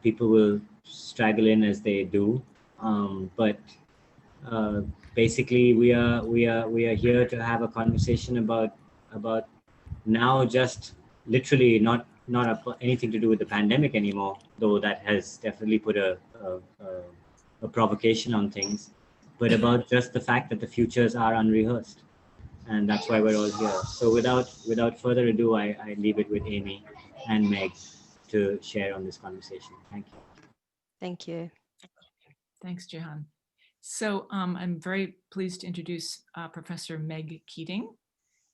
People will straggle in as they do, but uh, basically we are here to have a conversation about now, just literally not anything to do with the pandemic anymore, though that has definitely put a provocation on things, but about just the fact that the futures are unrehearsed, and that's why we're all here. So without further ado, I leave it with Amy and Meg to share on this conversation. Thank you. Thank you. Thanks, Jehan. So I'm very pleased to introduce Professor Meg Keating.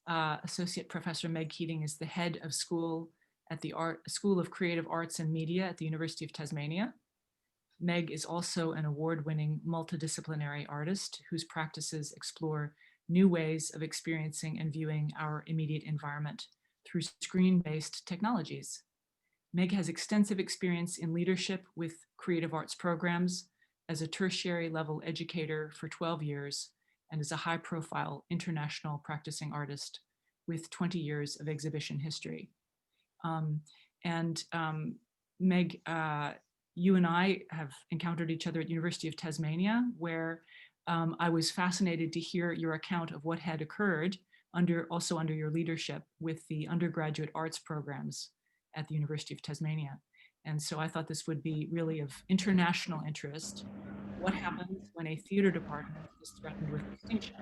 Associate Professor Meg Keating is the head of school at the School of Creative Arts and Media at the University of Tasmania. Meg is also an award-winning multidisciplinary artist whose practices explore new ways of experiencing and viewing our immediate environment through screen-based technologies. Meg has extensive experience in leadership with creative arts programs as a tertiary level educator for 12 years and is a high-profile international practicing artist with 20 years of exhibition history. Meg, you and I have encountered each other at University of Tasmania, where I was fascinated to hear your account of what had occurred also under your leadership with the undergraduate arts programs at the University of Tasmania. And so I thought this would be really of international interest. What happens when a theater department is threatened with extinction?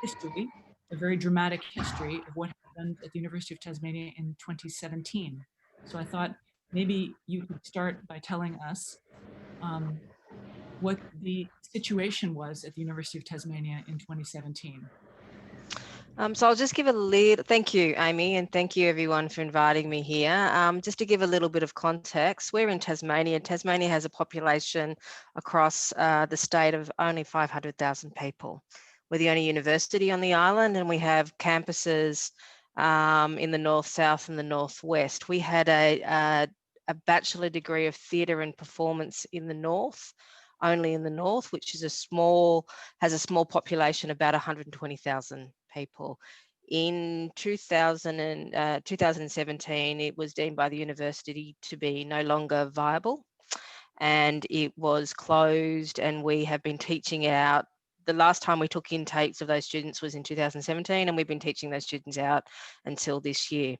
History, a very dramatic history of what happened at the University of Tasmania in 2017. So I thought maybe you could start by telling us what the situation was at the University of Tasmania in 2017. So I'll just give thank you, Amy, and thank you everyone for inviting me here. Just to give a little bit of context, we're in Tasmania. Tasmania has a population across the state of only 500,000 people. We're the only university on the island, and we have campuses in the north, south, and the northwest. We had a bachelor degree of theatre and performance in the north, only in the north, which has a small population, about 120,000 people. In 2017, it was deemed by the university to be no longer viable, and it was closed, and we have been teaching out. The last time we took intakes of those students was in 2017, and we've been teaching those students out until this year.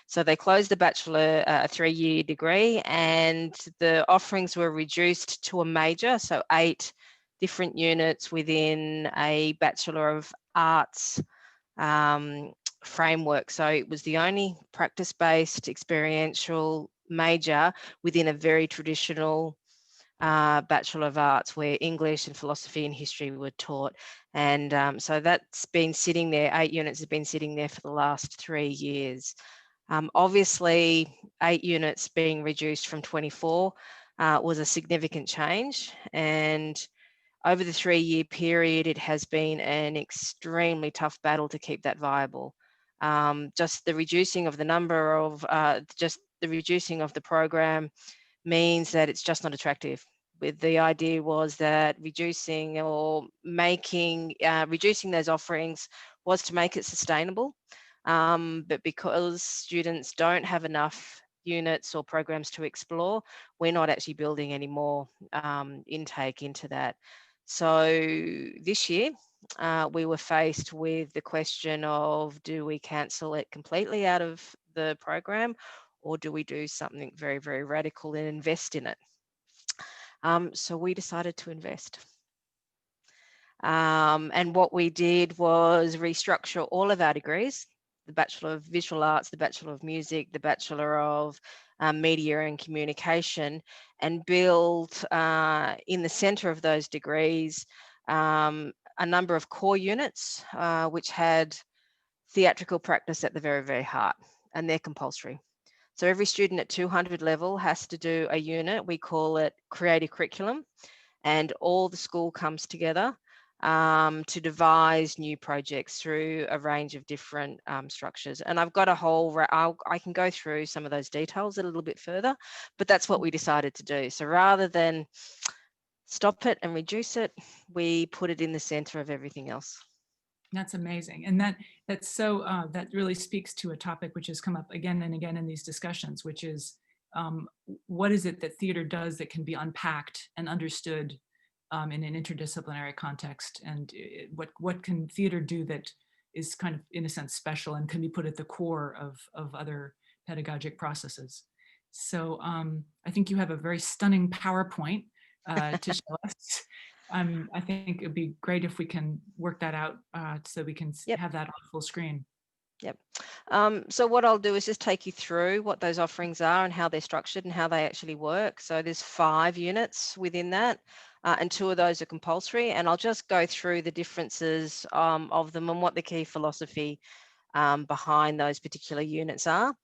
So they closed the bachelor, a 3-year degree, and the offerings were reduced to a major, so 8 different units within a Bachelor of Arts framework. So it was the only practice-based experiential major within a very traditional Bachelor of Arts, where English and philosophy and history were taught. And so that's been sitting there, 8 units have been sitting there for the last 3 years. Obviously, 8 units being reduced from 24 was a significant change. And over the 3-year period, it has been an extremely tough battle to keep that viable. Just the reducing of the number of, just the reducing of the program means that it's just not attractive. The idea was that reducing those offerings was to make it sustainable. But because students don't have enough units or programs to explore, we're not actually building any more intake into that. So this year, we were faced with the question of, do we cancel it completely out of the program, or do we do something very, very radical and invest in it? So we decided to invest. And what we did was restructure all of our degrees, the Bachelor of Visual Arts, the Bachelor of Music, the Bachelor of Media and Communication, and build in the centre of those degrees a number of core units which had theatrical practice at the very, very heart, and they're compulsory. So every student at 200 level has to do a unit. We call it creative curriculum, and all the school comes together to devise new projects through a range of different structures. And I've got a whole, I can go through some of those details a little bit further, but that's what we decided to do. So rather than stop it and reduce it, we put it in the center of everything else. That's amazing. And that really speaks to a topic which has come up again and again in these discussions, which is what is it that theater does that can be unpacked and understood in an interdisciplinary context? And what can theater do that is kind of, in a sense, special and can be put at the core of other pedagogic processes? So I think you have a very stunning PowerPoint to show us. I think it'd be great if we can work that out so we can Yep. have that on full screen. Yep. So what I'll do is just take you through what those offerings are and how they're structured and how they actually work. So there's 5 units within that, and 2 of those are compulsory. And I'll just go through the differences of them and what the key philosophy behind those particular units are.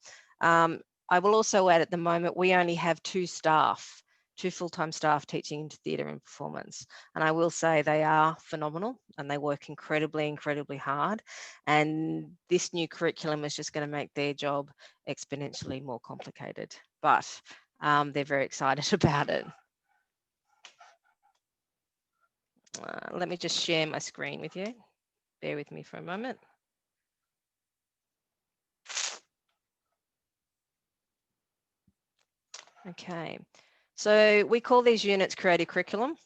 I will also add, at the moment, we only have 2 staff, 2 full-time staff teaching into theatre and performance. And I will say they are phenomenal and they work incredibly, incredibly hard. And this new curriculum is just going to make their job exponentially more complicated. But they're very excited about it. Let me just share my screen with you. Bear with me for a moment. Okay, so we call these units creative curriculum.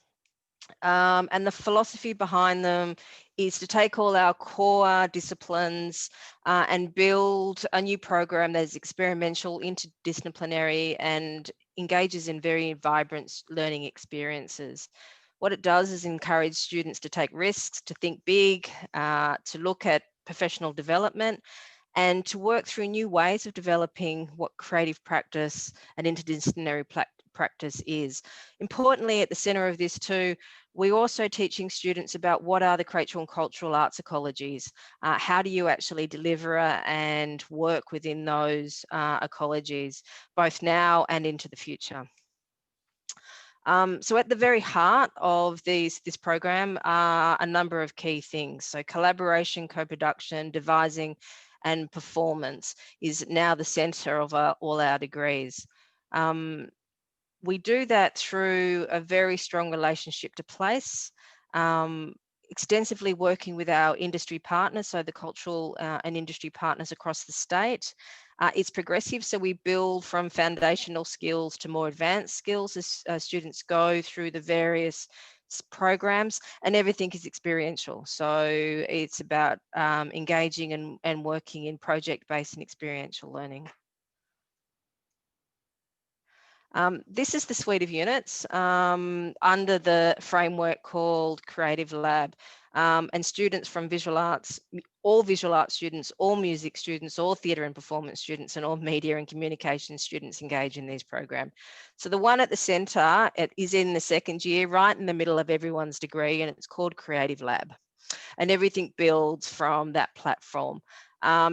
And the philosophy behind them is to take all our core disciplines and build a new program that is experimental, interdisciplinary, and engages in very vibrant learning experiences. What it does is encourage students to take risks, to think big, to look at professional development, and to work through new ways of developing what creative practice and interdisciplinary practice is. Importantly, at the centre of this too, we're also teaching students about what are the creative and cultural arts ecologies. How do you actually deliver and work within those ecologies, both now and into the future? So at the very heart of this program are a number of key things. So collaboration, co-production, devising, and performance is now the centre of all our degrees. We do that through a very strong relationship to place, extensively working with our industry partners, so the cultural and industry partners across the state. It's progressive, so we build from foundational skills to more advanced skills as students go through the various programs, and everything is experiential. So it's about engaging and working in project-based and experiential learning. This is the suite of units under the framework called Creative Lab, and students from visual arts, all visual arts students, all music students, all theatre and performance students, and all media and communication students engage in these programs. So the one at the centre, it is in the 2nd year, right in the middle of everyone's degree, and it's called Creative Lab. And everything builds from that platform.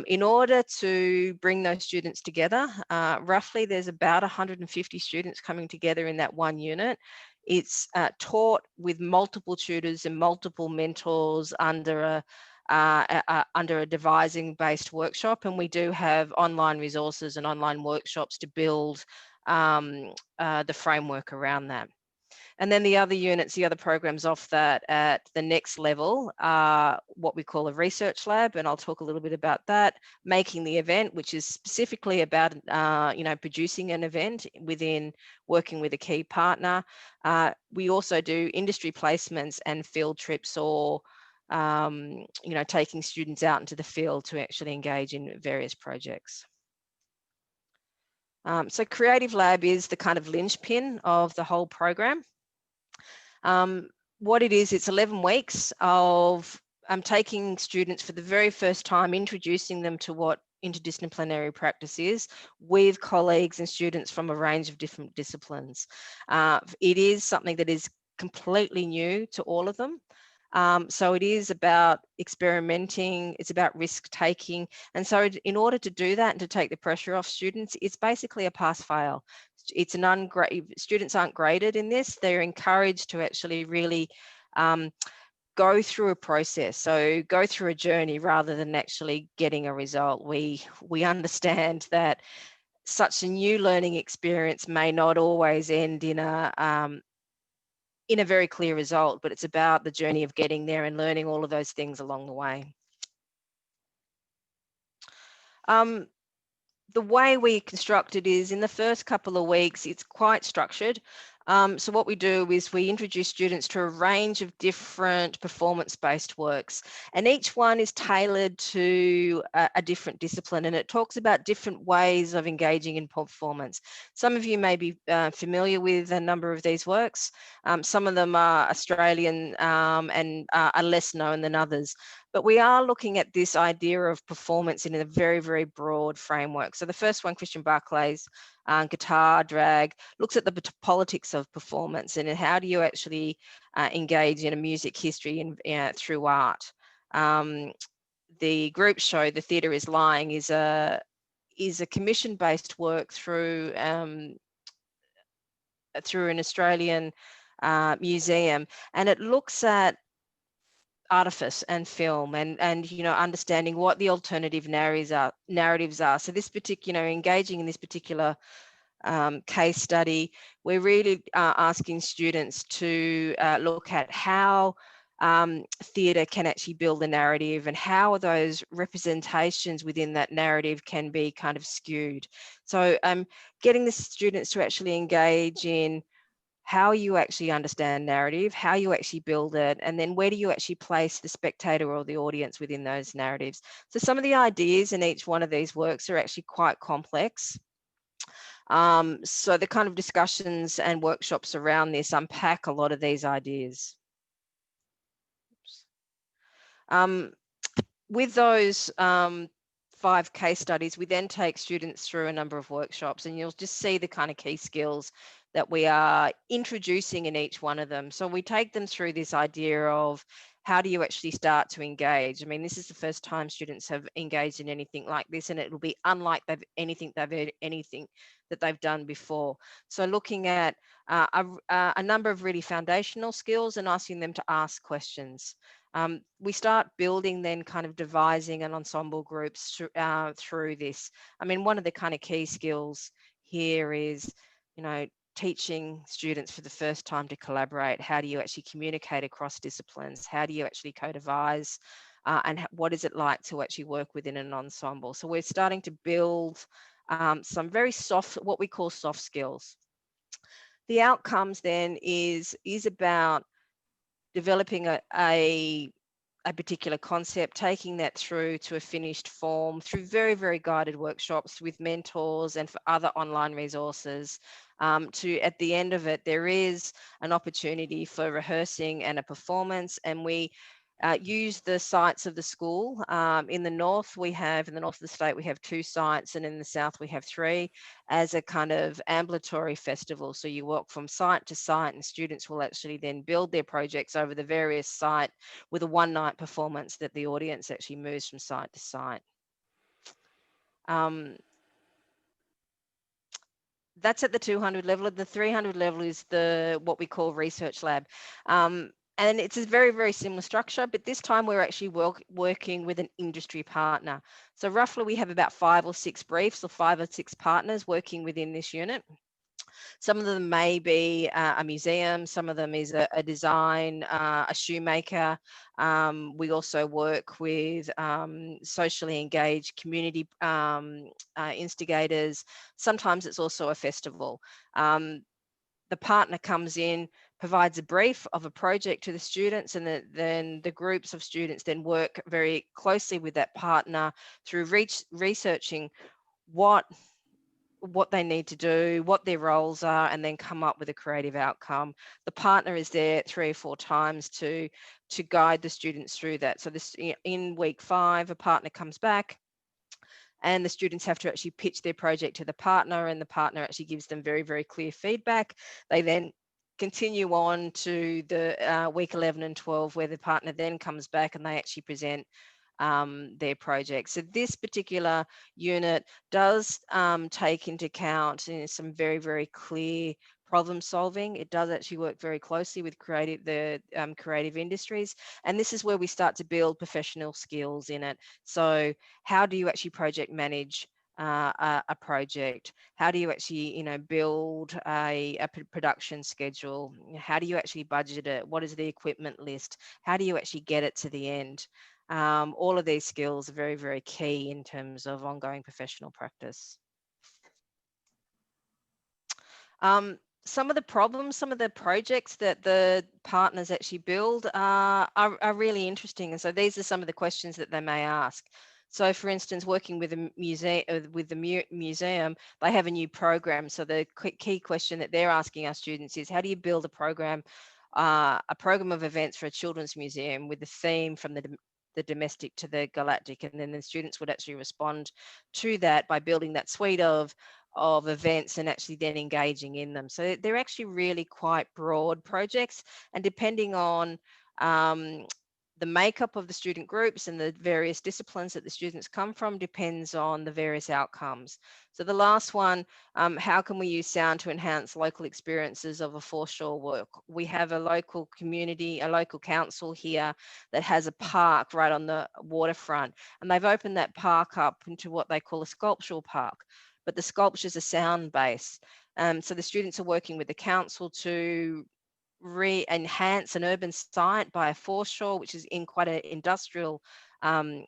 In order to bring those students together, roughly there's about 150 students coming together in that one unit. It's taught with multiple tutors and multiple mentors under a devising-based workshop, and we do have online resources and online workshops to build the framework around that. And then the other units, the other programs off that at the next level are what we call a research lab, and I'll talk a little bit about that. Making the event, which is specifically about producing an event within working with a key partner. We also do industry placements and field trips, or taking students out into the field to actually engage in various projects. So Creative Lab is the kind of linchpin of the whole program. What it is, it's 11 weeks of taking students for the very first time, introducing them to what interdisciplinary practice is with colleagues and students from a range of different disciplines. It is something that is completely new to all of them. So it is about experimenting, it's about risk taking. And so in order to do that and to take the pressure off students, it's basically a pass-fail. It's students aren't graded in this. They're encouraged to actually really go through a process. So go through a journey rather than actually getting a result. We understand that such a new learning experience may not always end in a very clear result, but it's about the journey of getting there and learning all of those things along the way. The way we construct it is in the first couple of weeks, it's quite structured. So what we do is we introduce students to a range of different performance-based works, and each one is tailored to a different discipline, and it talks about different ways of engaging in performance. Some of you may be familiar with a number of these works. Some of them are Australian and are less known than others. But we are looking at this idea of performance in a very, very broad framework. So the first one, Christian Barclay's guitar drag, looks at the politics of performance and how do you actually engage in a music history through art. The group show, The Theatre is Lying, is a commission-based work through an Australian museum, and it looks at artifice and film and understanding what the alternative narratives are. So this particular engaging in this particular case study, we're really asking students to look at how theatre can actually build a narrative and how those representations within that narrative can be kind of skewed. So getting the students to actually engage in how you actually understand narrative, how you actually build it, and then where do you actually place the spectator or the audience within those narratives. So some of the ideas in each one of these works are actually quite complex. So the kind of discussions and workshops around this unpack a lot of these ideas. With those 5 case studies, we then take students through a number of workshops, and you'll just see the kind of key skills that we are introducing in each one of them. So we take them through this idea of how do you actually start to engage? I mean, this is the first time students have engaged in anything like this, and it will be unlike anything that they've done before. So looking at a number of really foundational skills and asking them to ask questions. We start building then kind of devising an ensemble groups through this. I mean, one of the kind of key skills here is, teaching students for the first time to collaborate. How do you actually communicate across disciplines? How do you actually co-devise? And what is it like to actually work within an ensemble? So we're starting to build some very soft, what we call soft skills. The outcomes then is about developing a particular concept, taking that through to a finished form through very, very guided workshops with mentors and for other online resources. At the end of it, there is an opportunity for rehearsing and a performance, and we use the sites of the school. In the north of the state, we have 2 sites, and in the south we have 3, as a kind of ambulatory festival. So you walk from site to site, and students will actually then build their projects over the various sites with a one-night performance that the audience actually moves from site to site. That's at the 200 level. At the 300 level is what we call research lab. And it's a very, very similar structure, but this time we're actually working with an industry partner. So roughly we have about 5 or 6 briefs or 5 or 6 partners working within this unit. Some of them may be a museum, some of them is a design, a shoemaker. We also work with socially engaged community instigators. Sometimes it's also a festival. The partner comes in, provides a brief of a project to the students, and then the groups of students then work very closely with that partner through researching what they need to do, what their roles are, and then come up with a creative outcome. The partner is there 3 or 4 times to guide the students through that. So this, in week 5, a partner comes back, and the students have to actually pitch their project to the partner, and the partner actually gives them very, very clear feedback. They then continue on to the week 11 and 12, where the partner then comes back and they actually present their project. So this particular unit does take into account some very, very clear problem solving. It does actually work very closely with creative industries, and this is where we start to build professional skills in it. So how do you actually project manage a project? How do you actually build a production schedule? How do you actually budget it? What is the equipment list? How do you actually get it to the end? All of these skills are very, very key in terms of ongoing professional practice. Some of the problems, some of the projects that the partners actually build are really interesting. And so these are some of the questions that they may ask. So for instance, working with a museum, they have a new program. So the key question that they're asking our students is, how do you build a program of events for a children's museum with the theme from the domestic to the galactic? And then the students would actually respond to that by building that suite of events and actually then engaging in them. So they're actually really quite broad projects, and depending on the makeup of the student groups and the various disciplines that the students come from depends on the various outcomes. So the last one, how can we use sound to enhance local experiences of a foreshore work? We have a local community, a local council here that has a park right on the waterfront, and they've opened that park up into what they call a sculptural park. But the sculptures are sound based. So the students are working with the council to enhance an urban site by a foreshore, which is in quite an industrial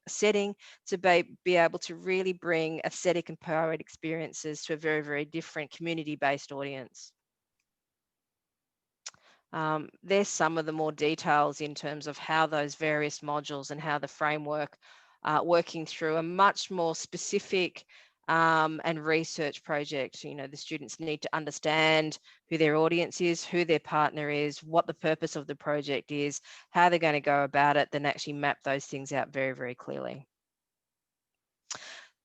setting, to be able to really bring aesthetic and poetic experiences to a very, very different community-based audience. There's some of the more details in terms of how those various modules and how the framework working through a much more specific and research project. You know, the students need to understand who their audience is, who their partner is, what the purpose of the project is, how they're going to go about it, then actually map those things out very, very clearly.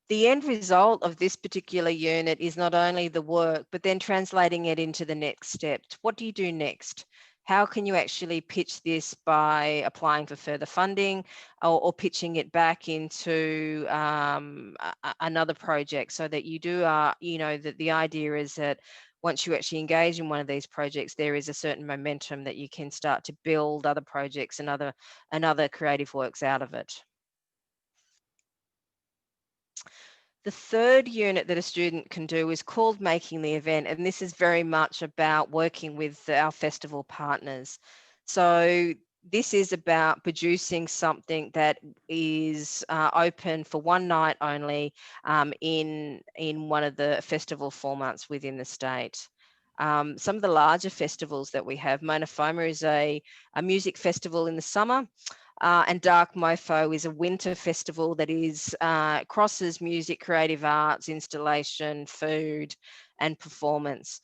The end result of this particular unit is not only the work, but then translating it into the next step. What do you do next? How can you actually pitch this by applying for further funding or pitching it back into another project, so that you do, you know, that the idea is that once you actually engage in one of these projects, there is a certain momentum that you can start to build other projects and other creative works out of it. The third unit that a student can do is called Making the Event, and this is very much about working with our festival partners. So this is about producing something that is open for one night only in one of the festival formats within the state. Some of the larger festivals that we have, Mona Foma is a music festival in the summer. And Dark Mofo is a winter festival that is crosses music, creative arts, installation, food, and performance.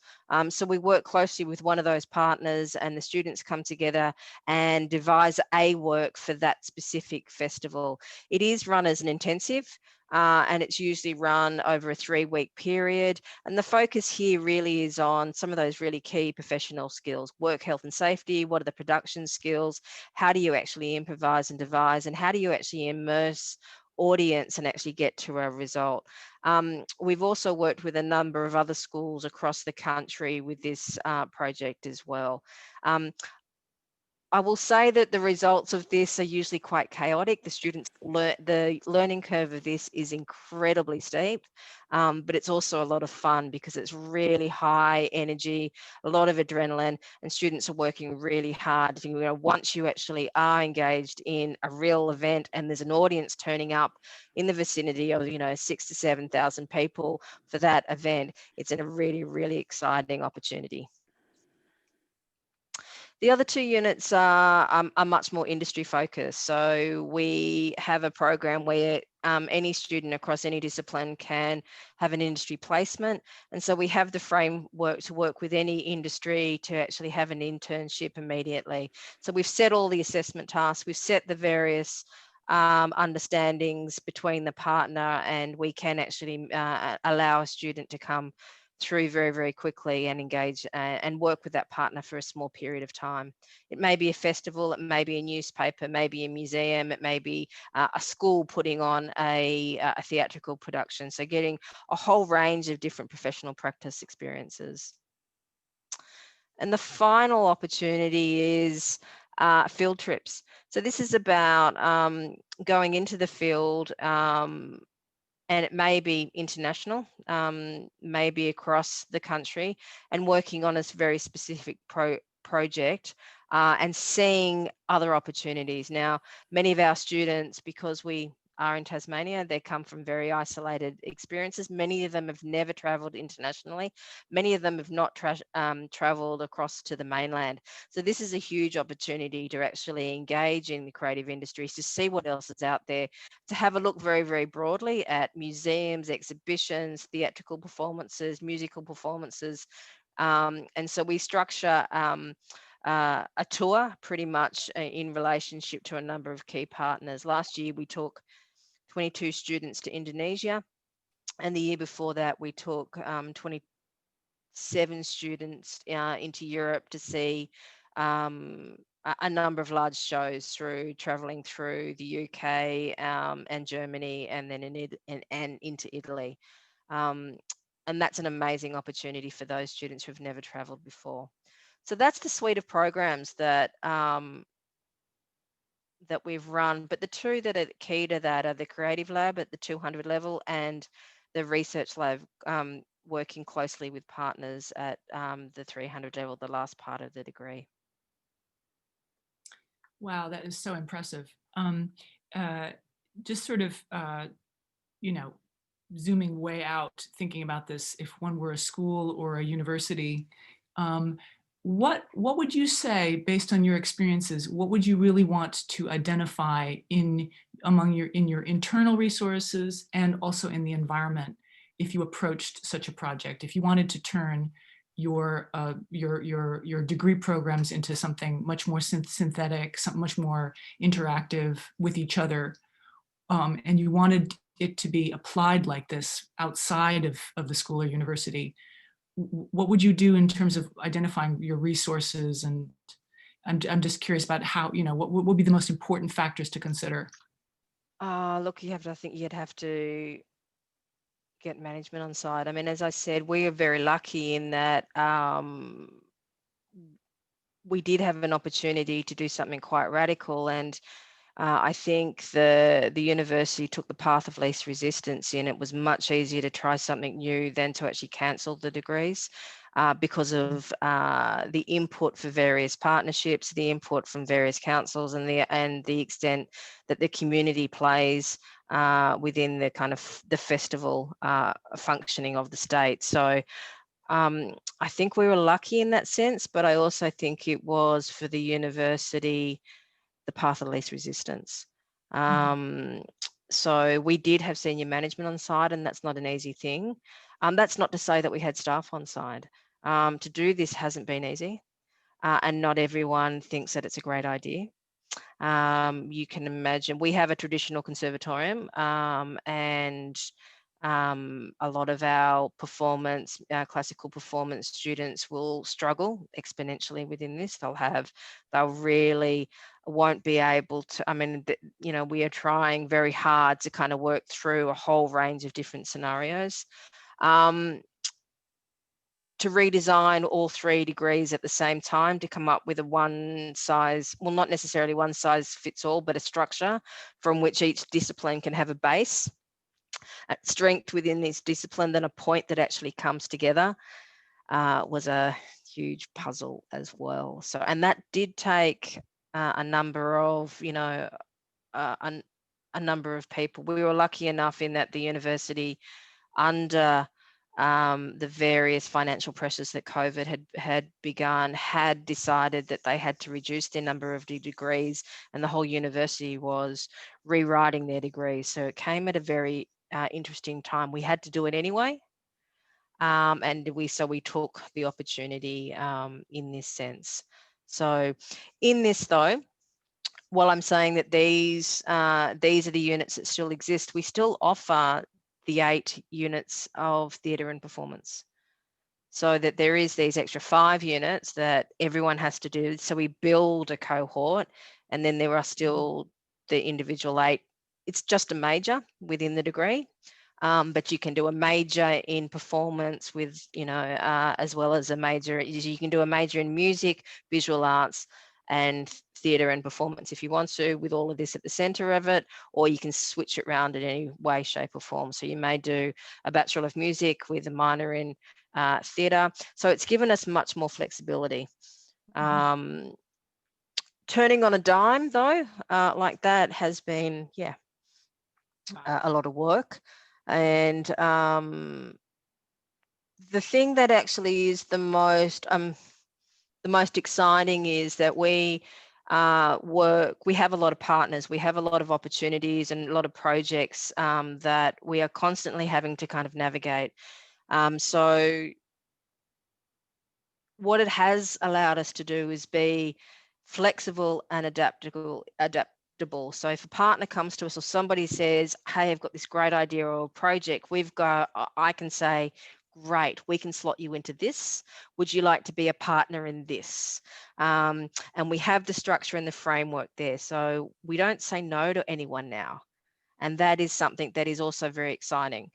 So we work closely with one of those partners, and the students come together and devise a work for that specific festival. It is run as an intensive, and it's usually run over a 3-week period. And the focus here really is on some of those really key professional skills: work, health and safety. What are the production skills? How do you actually improvise and devise? And how do you actually immerse audience and actually get to a result? We've also worked with a number of other schools across the country with this project as well. I will say that the results of this are usually quite chaotic. The learning curve of this is incredibly steep, but it's also a lot of fun because it's really high energy, a lot of adrenaline, and students are working really hard. You know, once you actually are engaged in a real event and there's an audience turning up in the vicinity of, you know, 6,000 to 7,000 people for that event, it's a really, really exciting opportunity. The other 2 units are much more industry focused. So we have a program where any student across any discipline can have an industry placement. And so we have the framework to work with any industry to actually have an internship immediately. So we've set all the assessment tasks, we've set the various understandings between the partner, and we can actually allow a student to come through very, very quickly and engage and work with that partner for a small period of time. It may be a festival, it may be a newspaper, maybe a museum, it may be a school putting on a theatrical production. So getting a whole range of different professional practice experiences. And the final opportunity is field trips. So this is about going into the field, and it may be international, maybe across the country, and working on a very specific project and seeing other opportunities. Now, many of our students, because we are in Tasmania, they come from very isolated experiences. Many of them have never travelled internationally. Many of them have not travelled across to the mainland. So this is a huge opportunity to actually engage in the creative industries, to see what else is out there, to have a look very, very broadly at museums, exhibitions, theatrical performances, musical performances. And so we structure a tour pretty much in relationship to a number of key partners. Last year, we took 22 students to Indonesia, and the year before that, we took 27 students into Europe to see a number of large shows through traveling through the UK and Germany, and then and into Italy. And that's an amazing opportunity for those students who've never traveled before. So that's the suite of programs that that we've run, but the two that are key to that are the Creative Lab at the 200 level and the Research Lab, working closely with partners at the 300 level, the last part of the degree. Wow, that is so impressive. Just sort of, you know, zooming way out, thinking about this, if one were a school or a university, what would you say, based on your experiences, what would you really want to identify in your internal resources and also in the environment if you approached such a project? If you wanted to turn your degree programs into something much more synthetic, something much more interactive with each other, and you wanted it to be applied like this outside of the school or university, what would you do in terms of identifying your resources? And I'm just curious about how, you know, what would be the most important factors to consider? Look, I think you'd have to get management on side. I mean, as I said, we are very lucky in that we did have an opportunity to do something quite radical, and I think the university took the path of least resistance, and it was much easier to try something new than to actually cancel the degrees because of the input for various partnerships, the input from various councils, and the extent that the community plays within the kind of the festival functioning of the state. So I think we were lucky in that sense, but I also think it was for the university the path of least resistance. So we did have senior management on side, and that's not an easy thing. That's not to say that we had staff on side. To do this hasn't been easy, and not everyone thinks that it's a great idea. You can imagine we have a traditional conservatorium, and a lot of our classical performance students will struggle exponentially within this. They'll really won't be able to, I mean, you know, we are trying very hard to kind of work through a whole range of different scenarios. To redesign all 3 degrees at the same time to come up with a one size, well, not necessarily one size fits all, but a structure from which each discipline can have a base, a strength within this discipline, then a point that actually comes together, was a huge puzzle as well. So, and that did take a number of, you know, a number of people. We were lucky enough in that the university, under the various financial pressures that COVID had begun, had decided that they had to reduce their number of degrees, and the whole university was rewriting their degrees. So it came at a very interesting time. We had to do it anyway, and we took the opportunity in this sense. So in this though, while I'm saying that these are the units that still exist, we still offer the 8 units of theatre and performance, so that there is these extra 5 units that everyone has to do. So we build a cohort, and then there are still the individual 8. It's just a major within the degree, but you can do a major in performance with, you know, as well as a major. You can do a major in music, visual arts, and theatre and performance if you want to, with all of this at the centre of it, or you can switch it around in any way, shape or form. So you may do a Bachelor of Music with a minor in theatre. So it's given us much more flexibility. Turning on a dime, though, like that has been, a lot of work. And the thing that actually is the most exciting is that we have a lot of partners, we have a lot of opportunities and a lot of projects that we are constantly having to kind of navigate. So what it has allowed us to do is be flexible and adaptable. So if a partner comes to us or somebody says, hey, I've got this great idea or project, I can say, great, we can slot you into this. Would you like to be a partner in this? And we have the structure and the framework there. So we don't say no to anyone now. And that is something that is also very exciting,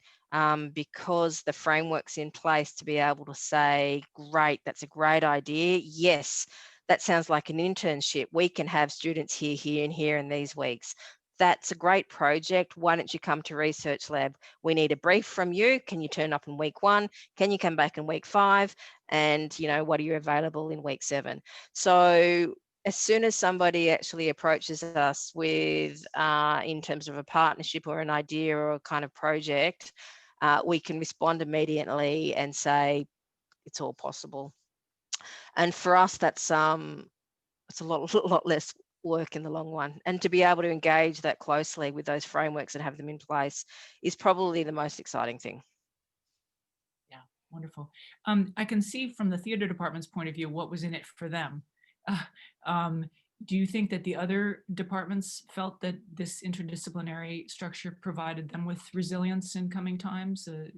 because the framework's in place to be able to say, great, that's a great idea. Yes, that sounds like an internship. We can have students here, here, and here in these weeks. That's a great project. Why don't you come to Research Lab? We need a brief from you. Can you turn up in week 1? Can you come back in week 5? And, what are you available in week 7? So as soon as somebody actually approaches us with, in terms of a partnership or an idea or a kind of project, we can respond immediately and say, it's all possible. And for us, that's it's a lot less work in the long run. And to be able to engage that closely with those frameworks and have them in place is probably the most exciting thing. Yeah, wonderful. I can see from the theater department's point of view what was in it for them. Do you think that the other departments felt that this interdisciplinary structure provided them with resilience in coming times, a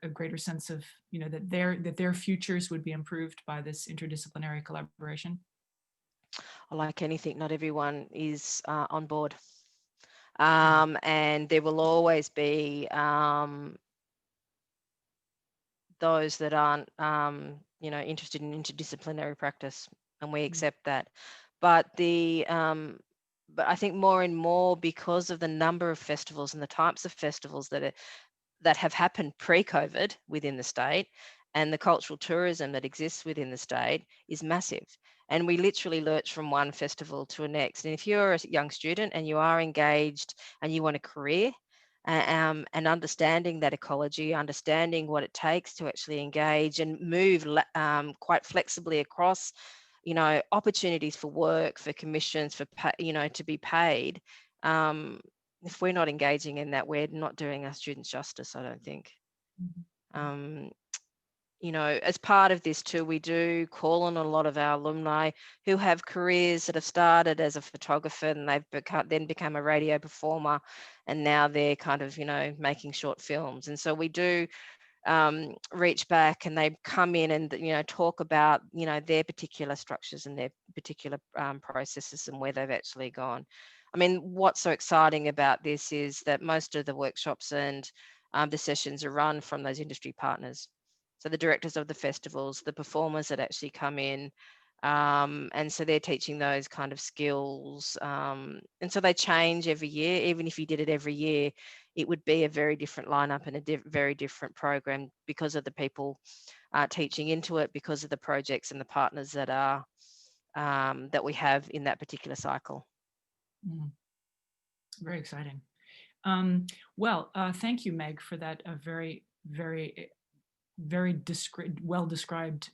greater sense of, that their futures would be improved by this interdisciplinary collaboration? Like anything, not everyone is on board. And there will always be those that aren't, interested in interdisciplinary practice, and we accept that. But but I think more and more, because of the number of festivals and the types of festivals that have happened pre-COVID within the state, and the cultural tourism that exists within the state is massive. And we literally lurch from one festival to the next. And if you're a young student and you are engaged and you want a career, and understanding that ecology, understanding what it takes to actually engage and move quite flexibly across, opportunities for work, for commissions, for to be paid. If we're not engaging in that, we're not doing our students justice, I don't think. As part of this too, we do call on a lot of our alumni who have careers that have started as a photographer and they've then become a radio performer, and now they're kind of, making short films. And so we do reach back, and they come in and, talk about, their particular structures and their particular processes and where they've actually gone. I mean, what's so exciting about this is that most of the workshops and the sessions are run from those industry partners. So the directors of the festivals, the performers that actually come in, and so they're teaching those kind of skills. And so they change every year. Even if you did it every year, it would be a very different lineup and a very different program, because of the people teaching into it, because of the projects and the partners that are that we have in that particular cycle. Very exciting. Well, thank you, Meg, for that very, very, very well described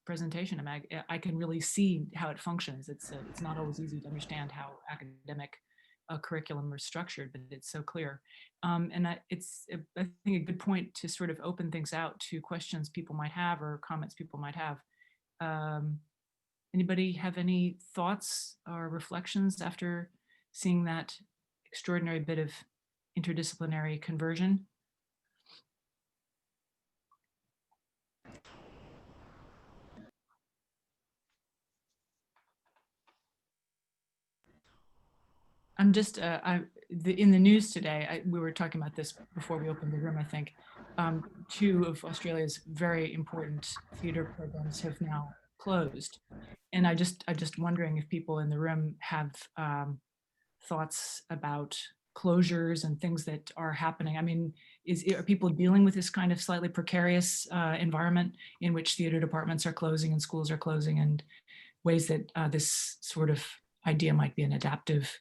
presentation, Meg. I can really see how it functions. It's not always easy to understand how academic curriculum are structured, but it's so clear. And it's, I think, a good point to sort of open things out to questions people might have or comments people might have. Anybody have any thoughts or reflections after seeing that extraordinary bit of interdisciplinary conversion? I'm just, in the news today, we were talking about this before we opened the room, I think. 2 of Australia's very important theatre programs have now closed. And I'm just wondering if people in the room have thoughts about closures and things that are happening? I mean, are people dealing with this kind of slightly precarious environment in which theater departments are closing and schools are closing, and ways that this sort of idea might be an adaptive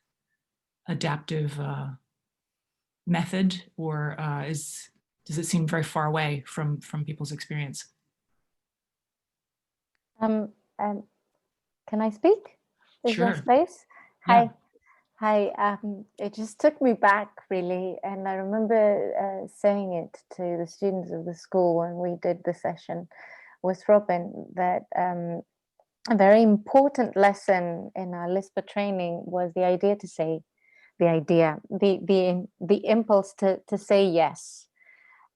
method, or does it seem very far away from people's experience? Can I speak? Is there Sure. space? Yeah. Hi. It just took me back really, and I remember saying it to the students of the school when we did the session with Robin, that a very important lesson in our LISPA training was the idea to say, the impulse to say yes.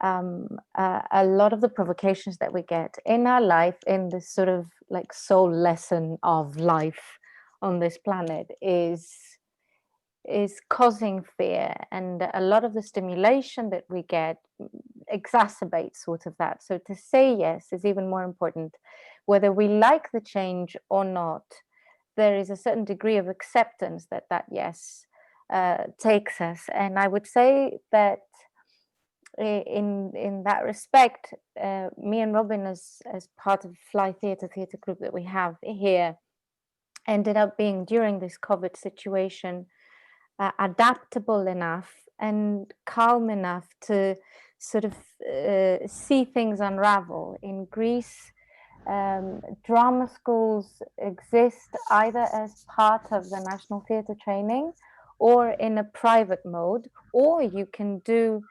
A lot of the provocations that we get in our life, in this sort of like soul lesson of life on this planet, is causing fear, and a lot of the stimulation that we get exacerbates sort of that. So to say yes is even more important. Whether we like the change or not, there is a certain degree of acceptance that yes takes us. And I would say that in that respect, me and Robin, as part of Fly Theatre group that we have here, ended up being, during this COVID situation, adaptable enough and calm enough to sort of see things unravel. In Greece, drama schools exist either as part of the national theatre training or in a private mode, or you can do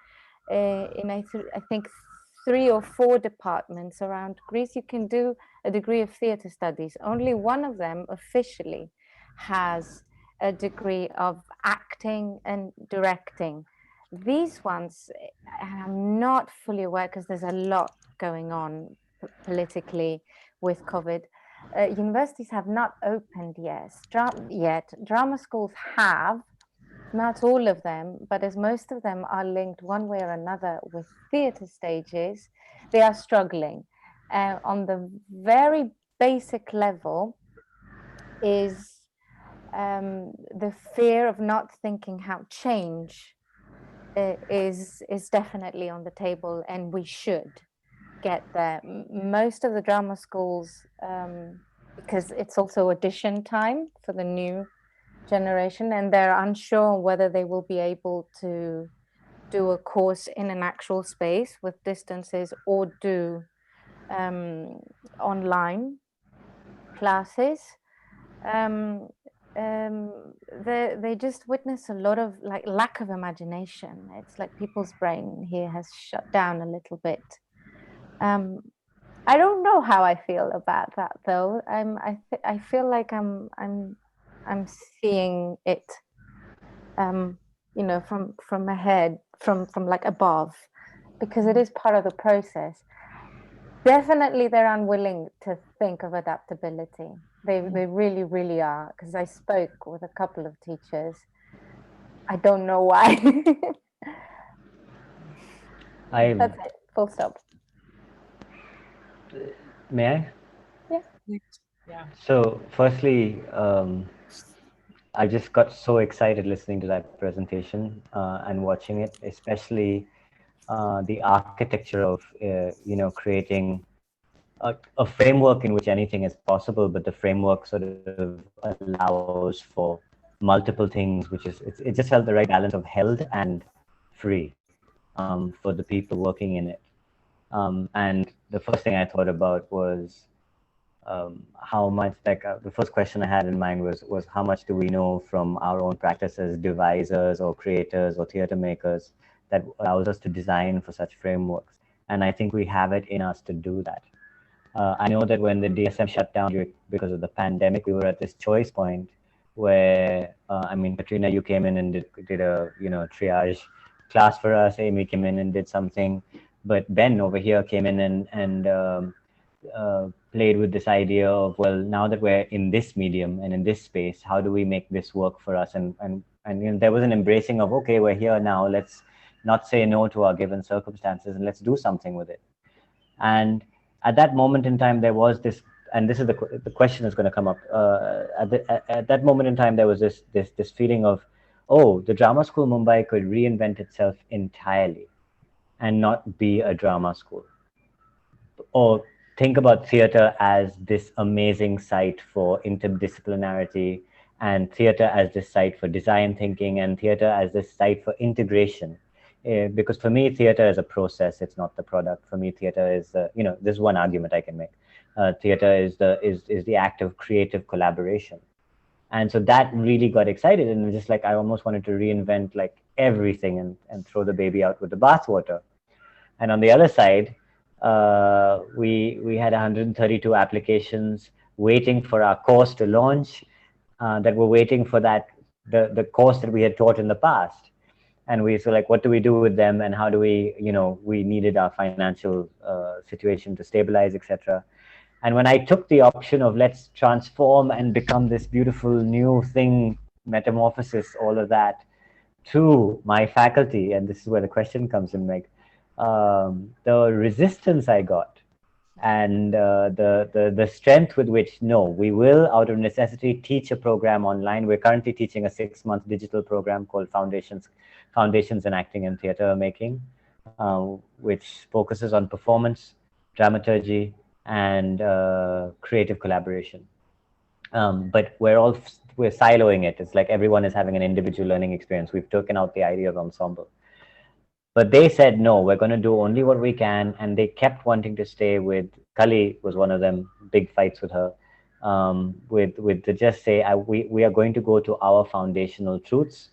in I think 3 or 4 departments around Greece, you can do a degree of theatre studies. Only one of them officially has a degree of acting and directing. These ones, I'm not fully aware, because there's a lot going on politically with COVID. Universities have not opened yet. Drama schools have, not all of them, but as most of them are linked one way or another with theatre stages, they are struggling. On the very basic level is the fear of not thinking how change is definitely on the table, and we should get there. Most of the drama schools, because it's also audition time for the new generation, and they're unsure whether they will be able to do a course in an actual space with distances or do online classes. They just witness a lot of like lack of imagination. It's like people's brain here has shut down a little bit. I don't know how I feel about that though. I feel like I'm seeing it, you know, from ahead, from like above, because it is part of the process. Definitely, they're unwilling to think of adaptability. They really, really are. Because I spoke with a couple of teachers. I don't know why. That's it. Full stop. May I? Yeah. Yeah. So, firstly, I just got so excited listening to that presentation and watching it, especially the architecture of creating a framework in which anything is possible, but the framework sort of allows for multiple things, which is it just held the right balance of held and free for the people working in it. And the first thing I thought about was how much, the first question I had in mind was how much do we know from our own practice as devisers or creators or theater makers that allows us to design for such frameworks. And I think we have it in us to do that. I know that when the DSM shut down because of the pandemic, we were at this choice point where, I mean, Katrina, you came in and did a triage class for us. Amy came in and did something, but Ben over here came in and played with this idea of, well, now that we're in this medium and in this space, how do we make this work for us? And there was an embracing of, okay, we're here now. Let's not say no to our given circumstances and let's do something with it. And at that moment in time, there was this, and this is the question that's going to come up. At that moment in time, there was this feeling of, oh, the drama school Mumbai could reinvent itself entirely and not be a drama school. Or think about theater as this amazing site for interdisciplinarity, and theater as this site for design thinking, and theater as this site for integration. Because for me, theater is a process; it's not the product. For me, theater is, this is one argument I can make. Theater is the act of creative collaboration, and so that really got excited, and just like I almost wanted to reinvent like everything and throw the baby out with the bathwater. And on the other side, we had 132 applications waiting for our course to launch, that were waiting for the course that we had taught in the past. And we so like, what do we do with them, and how do we, we needed our financial situation to stabilize, etc. And when I took the option of let's transform and become this beautiful new thing, metamorphosis, all of that, to my faculty, and this is where the question comes in, Meg, the resistance I got, and the strength with which, no, we will, out of necessity, teach a program online. We're currently teaching a 6-month digital program called Foundations in Acting and Theatre Making, which focuses on performance, dramaturgy, and creative collaboration. But we're siloing it. It's like everyone is having an individual learning experience. We've taken out the idea of ensemble. But they said, no, we're going to do only what we can. And they kept wanting to stay with, Kali was one of them, big fights with her, with to just say, we are going to go to our foundational truths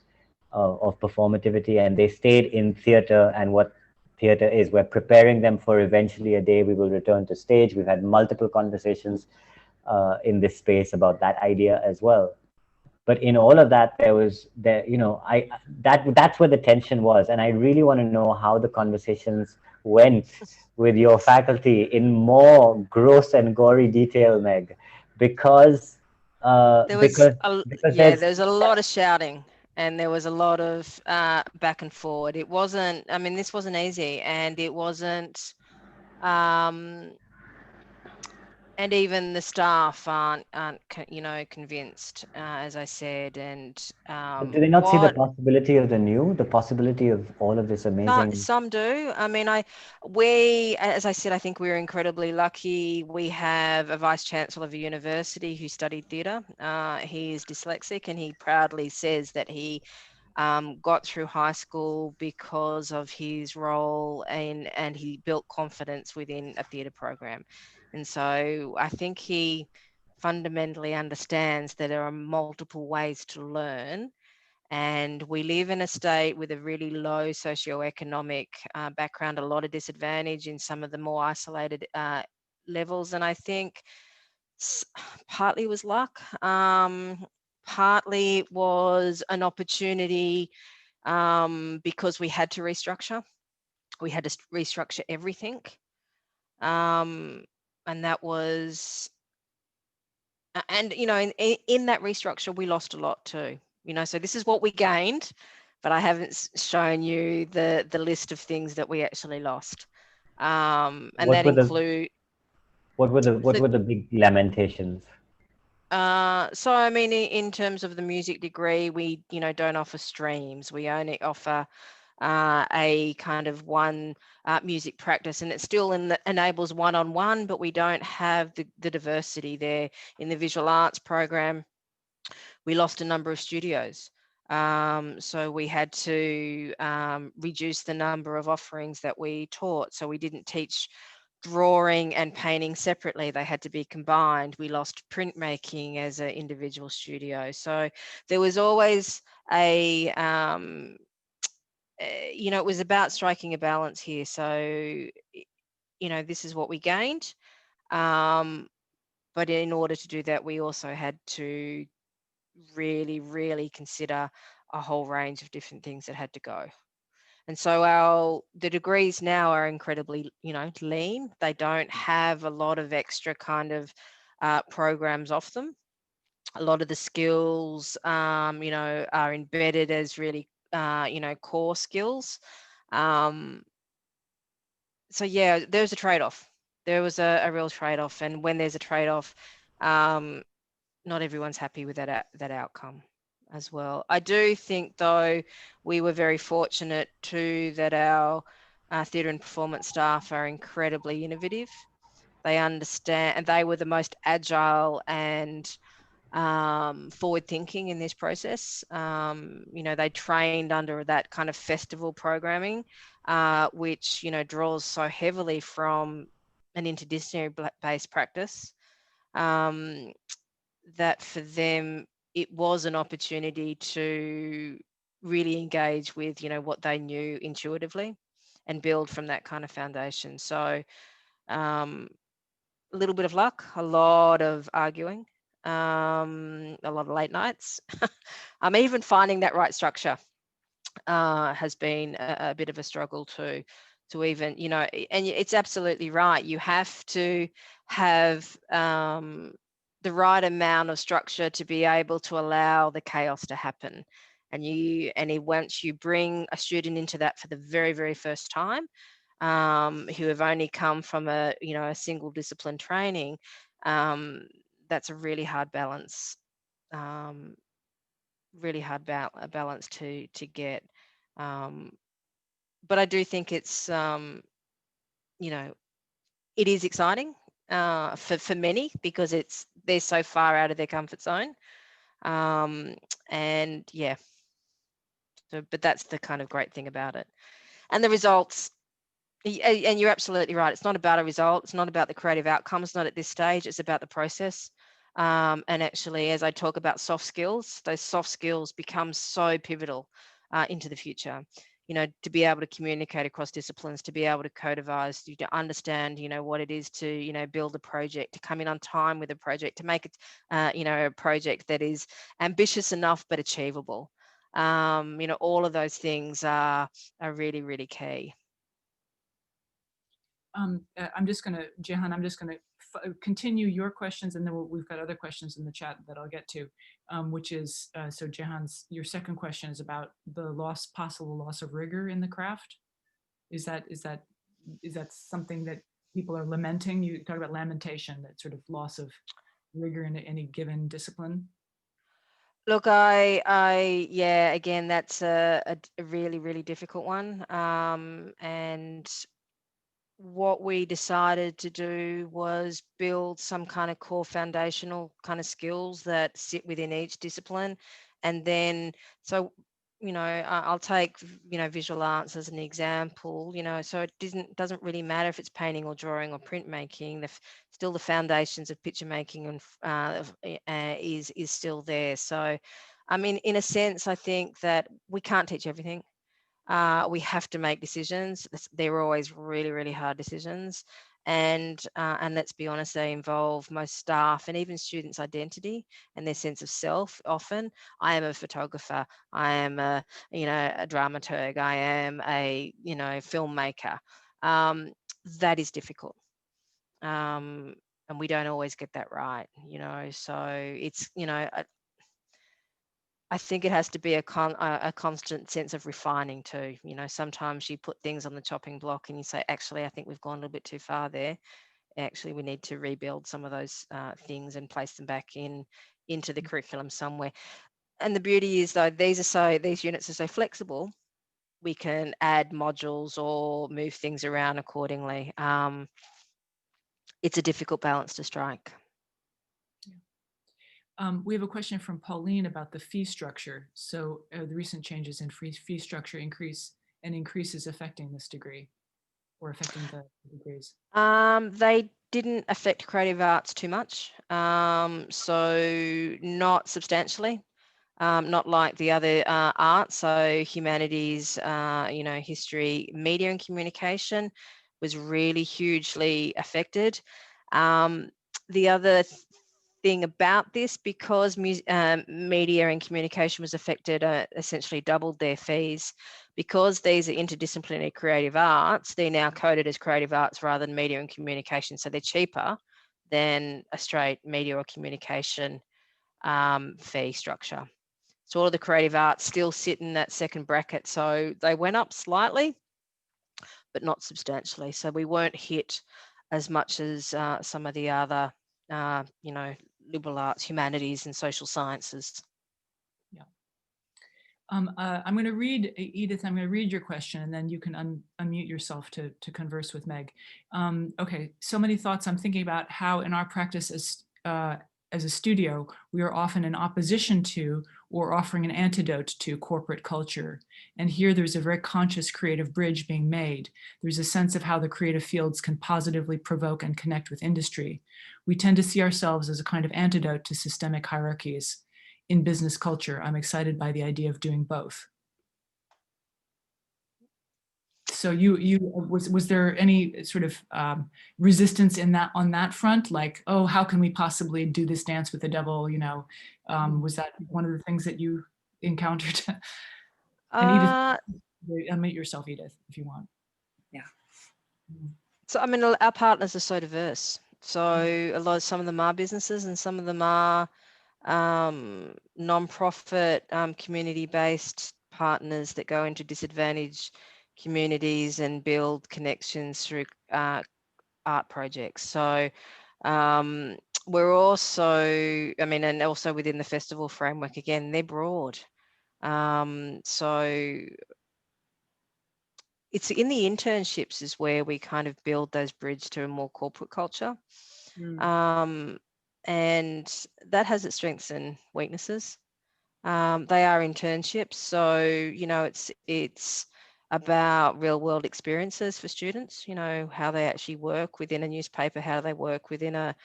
of performativity. And they stayed in theater and what theater is. We're preparing them for eventually a day we will return to stage. We've had multiple conversations in this space about that idea as well. But in all of that, that's where the tension was, and I really want to know how the conversations went with your faculty in more gross and gory detail, Meg, because There was because because there's a lot of shouting, and there was a lot of back and forward. It wasn't, I mean, this wasn't easy, and it wasn't, and even the staff aren't convinced, as I said. And do they not see the possibility of the possibility of all of this amazing? Some do. I mean, we, as I said, I think we're incredibly lucky. We have a vice chancellor of a university who studied theatre. He is dyslexic, and he proudly says that he got through high school because of his role, and he built confidence within a theatre program. And so I think he fundamentally understands that there are multiple ways to learn. And we live in a state with a really low socioeconomic background, a lot of disadvantage in some of the more isolated levels. And I think partly was luck, partly it was an opportunity, because we had to restructure. We had to restructure everything. And that was, and in that restructure, we lost a lot too. So this is what we gained, but I haven't shown you the list of things that we actually lost. And that include. What were the big lamentations? So I mean, in terms of the music degree, we don't offer streams. We only offer a kind of one music practice, and it still enables one-on-one, but we don't have the diversity there. In the visual arts program, we lost a number of studios. So we had to reduce the number of offerings that we taught. So we didn't teach drawing and painting separately. They had to be combined. We lost printmaking as an individual studio. So there was always it was about striking a balance here. So, this is what we gained. But in order to do that, we also had to really, really consider a whole range of different things that had to go. And so the degrees now are incredibly, lean. They don't have a lot of extra kind of programs off them. A lot of the skills, are embedded as really, core skills. So yeah, there's a trade-off. There was a real trade-off, and when there's a trade-off, not everyone's happy with that outcome. as well. I do think, though, we were very fortunate too that our theatre and performance staff are incredibly innovative. They understand, and they were the most agile and forward thinking in this process. You know, they trained under that kind of festival programming, which, you know, draws so heavily from an interdisciplinary based practice, that for them, it was an opportunity to really engage with, you know, what they knew intuitively and build from that kind of foundation. So a little bit of luck, a lot of arguing, a lot of late nights. Even finding that right structure has been a bit of a struggle to even, you know, and it's absolutely right. You have to have the right amount of structure to be able to allow the chaos to happen. And once you bring a student into that for the very, very first time, who have only come from a single discipline training, that's a really hard balance, balance to get. But I do think it's it is exciting for many, because they're so far out of their comfort zone, and yeah. So, but that's the kind of great thing about it, and the results. And you're absolutely right. It's not about a result. It's not about the creative outcomes. Not at this stage. It's about the process. And actually, as I talk about soft skills, those soft skills become so pivotal into the future. You know, to be able to communicate across disciplines, to be able to co-devise, to understand, you know, what it is to, you know, build a project, to come in on time with a project, to make it, a project that is ambitious enough but achievable. All of those things are really, really key. I'm just going to, Jehan, I'm just going to continue your questions, and then we've got other questions in the chat that I'll get to, which is, so Jehan's, your second question is about the possible loss of rigor in the craft. Is that something that people are lamenting? You talk about lamentation, that sort of loss of rigor in any given discipline. Look, yeah, again, that's a really, really difficult one. And what we decided to do was build some kind of core foundational kind of skills that sit within each discipline. And then, so, I'll take, visual arts as an example, so it doesn't really matter if it's painting or drawing or printmaking, still the foundations of picture making and is still there. So, I mean, in a sense, I think that we can't teach everything. We have to make decisions. They're always really, really hard decisions. And let's be honest, they involve most staff and even students' identity and their sense of self. Often, I am a photographer, I am a dramaturg, I am a filmmaker. That is difficult, and we don't always get that right. So it's I think it has to be a constant sense of refining too. Sometimes you put things on the chopping block and you say, actually, I think we've gone a little bit too far there. Actually, we need to rebuild some of those things and place them back into the curriculum somewhere. And the beauty is, though, these units are so flexible, we can add modules or move things around accordingly. It's a difficult balance to strike. We have a question from Pauline about the fee structure. So the recent changes in fee structure increases affecting this degree, or affecting the degrees? They didn't affect creative arts too much. So not substantially, not like the other arts. So humanities, history, media and communication was really hugely affected. The other thing about this, because media and communication was affected, essentially doubled their fees. Because these are interdisciplinary creative arts, they're now coded as creative arts rather than media and communication. So they're cheaper than a straight media or communication fee structure. So all of the creative arts still sit in that second bracket. So they went up slightly, but not substantially. So we weren't hit as much as some of the other, liberal arts, humanities, and social sciences. Yeah. I'm going to read, Edith, I'm going to read your question and then you can unmute yourself to converse with Meg. Okay, so many thoughts. I'm thinking about how in our practice as a studio, we are often in opposition to or offering an antidote to corporate culture. And here there's a very conscious creative bridge being made. There's a sense of how the creative fields can positively provoke and connect with industry. We tend to see ourselves as a kind of antidote to systemic hierarchies. In business culture, I'm excited by the idea of doing both. So was there any sort of resistance in that on that front? Like, oh, how can we possibly do this dance with the devil? You know, was that one of the things that you encountered? And Edith, unmute yourself, Edith, if you want. Yeah. So I mean, our partners are so diverse. So some of them are businesses, and some of them are non-profit, community-based partners that go into disadvantaged communities and build connections through art projects. So we're also, I mean, and also within the festival framework, again, they're broad. So it's in the internships is where we kind of build those bridges to a more corporate culture. And that has its strengths and weaknesses. They are internships, so you know it's about real world experiences for students. You know, how they actually work within a newspaper, how they work within a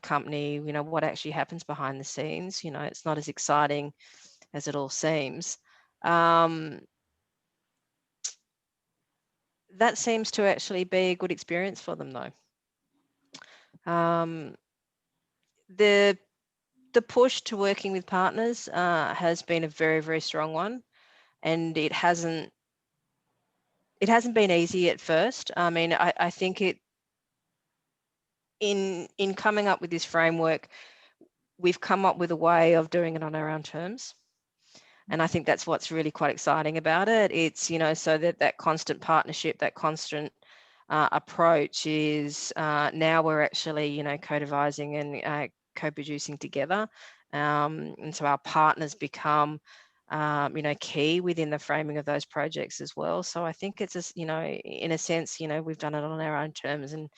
company. You know, what actually happens behind the scenes. You know, it's not as exciting as it all seems. That seems to actually be a good experience for them, though. The push to working with partners has been a very, very strong one, and it hasn't been easy at first. I mean, I think in coming up with this framework, we've come up with a way of doing it on our own terms. And I think that's what's really quite exciting about it. It's, you know, so that constant partnership, that constant approach is now we're actually, you know, co-devising and co-producing together. And so our partners become, you know, key within the framing of those projects as well. So I think it's, you know, in a sense, you know, we've done it on our own terms and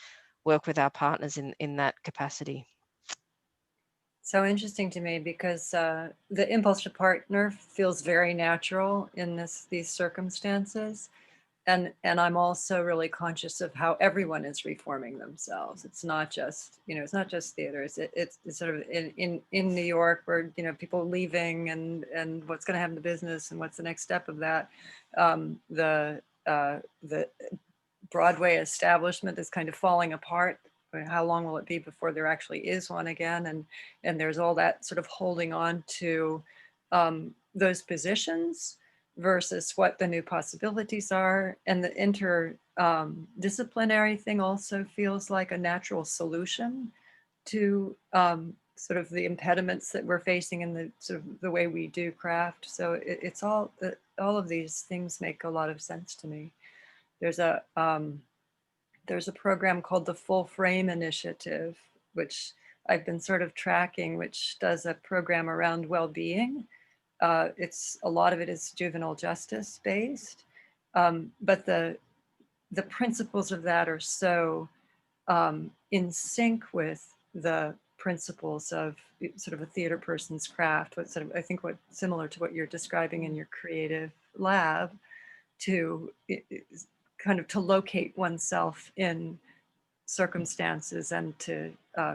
work with our partners in that capacity. So interesting to me because the impulse to partner feels very natural in these circumstances. And I'm also really conscious of how everyone is reforming themselves. It's not just, you know, it's not just theaters. It's sort of in New York where, you know, people leaving and what's going to happen to business and what's the next step of that. The Broadway establishment is kind of falling apart. How long will it be before there actually is one again? And there's all that sort of holding on to those positions versus what the new possibilities are. And the interdisciplinary thing also feels like a natural solution to sort of the impediments that we're facing in the sort of the way we do craft. So it's all of these things make a lot of sense to me. There's a program called the Full Frame Initiative, which I've been sort of tracking, which does a program around well-being. It's a lot of it is juvenile justice based, but the principles of that are so in sync with the principles of sort of a theater person's craft. What sort of, I think, what similar to what you're describing in your creative lab, to kind of to locate oneself in circumstances and to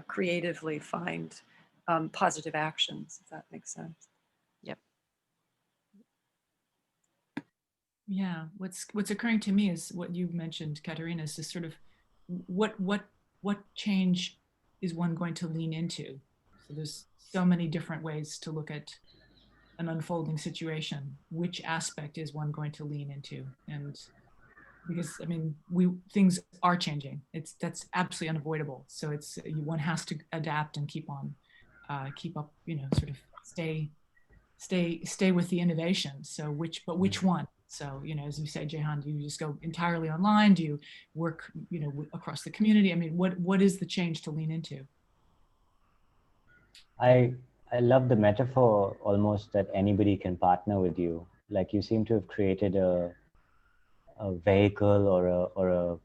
creatively find positive actions, if that makes sense. Yep. Yeah, what's occurring to me is what you mentioned, Katerina, is this sort of what change is one going to lean into? So there's so many different ways to look at an unfolding situation. Which aspect is one going to lean into? And because I mean, things are changing. That's absolutely unavoidable. So one has to adapt and keep up, you know, sort of stay with the innovation. So which one? So, you know, as you say, Jehan, do you just go entirely online? Do you work, you know, across the community? I mean, what is the change to lean into? I love the metaphor almost that anybody can partner with you. like you seem to have created a vehicle or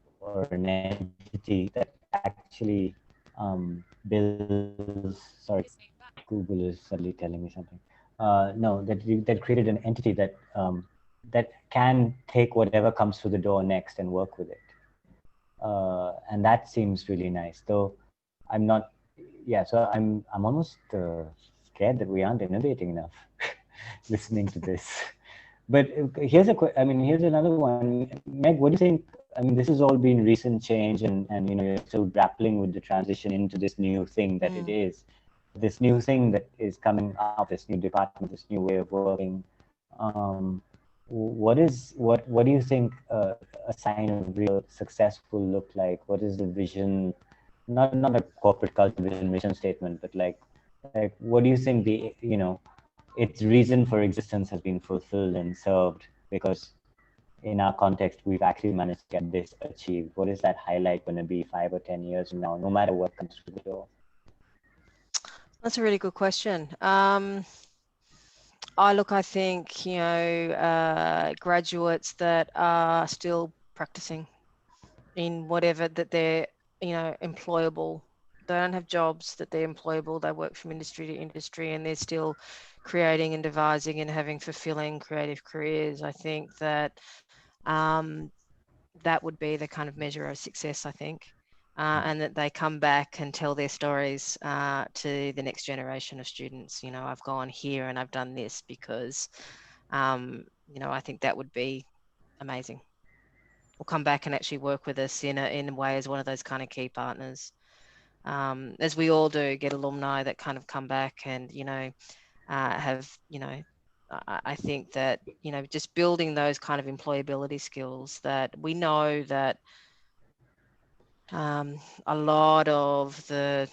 an entity that actually builds. Sorry, Google is suddenly telling me something. No, that created an entity that can take whatever comes through the door next and work with it. And that seems really nice. Though I'm not. Yeah, so I'm almost scared that we aren't innovating enough. Listening to this. But here's another one. Meg, what do you think? I mean, this has all been recent change, and you're still grappling with the transition into this new thing that it is, this new thing that is coming out, this new department, this new way of working. What do you think a sign of real success will look like? What is the vision? Not a corporate culture vision mission statement, but like what do you think its reason for existence has been fulfilled and served because in our context we've actually managed to get this achieved? What is that highlight going to be 5 or 10 years from now, no matter what comes through the door? That's a really good question. I think, graduates that are still practicing in whatever that they're, employable. They don't have jobs that they're employable. They work from industry to industry and they're still creating and devising and having fulfilling creative careers. I think that that would be the kind of measure of success, I think. And that they come back and tell their stories to the next generation of students. I've gone here and I've done this because, I think that would be amazing. Or come back and actually work with us in a way as one of those kind of key partners. As we all do, get alumni that kind of come back and, have, I think that, just building those kind of employability skills that we know that a lot of the,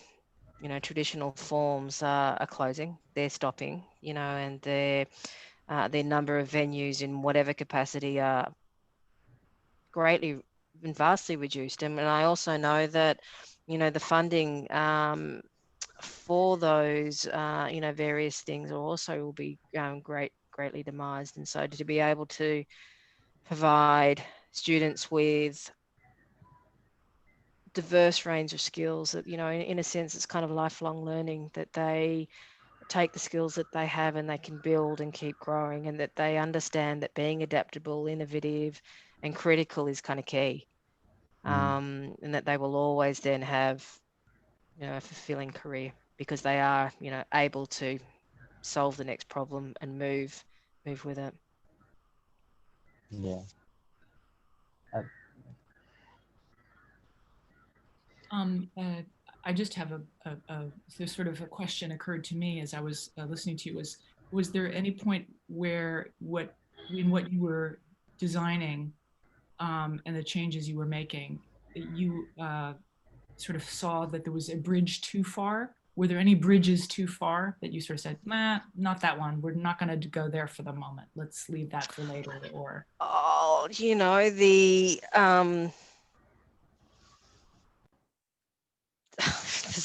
traditional forms are closing, they're stopping, and their number of venues in whatever capacity are greatly and vastly reduced. And I also know that, the funding for those, various things also will be greatly demised. And so to be able to provide students with diverse range of skills that, in a sense, it's kind of lifelong learning, that they take the skills that they have and they can build and keep growing, and that they understand that being adaptable, innovative and critical is kind of key. And that they will always then have, a fulfilling career because they are, able to solve the next problem and move with it. Yeah. I just have there's sort of a question occurred to me as I was listening to you. Was there any point where in what you were designing and the changes you were making, that you sort of saw that there was a bridge too far? Were there any bridges too far that you sort of said, nah, not that one. We're not going to go there for the moment. Let's leave that for later? Or there's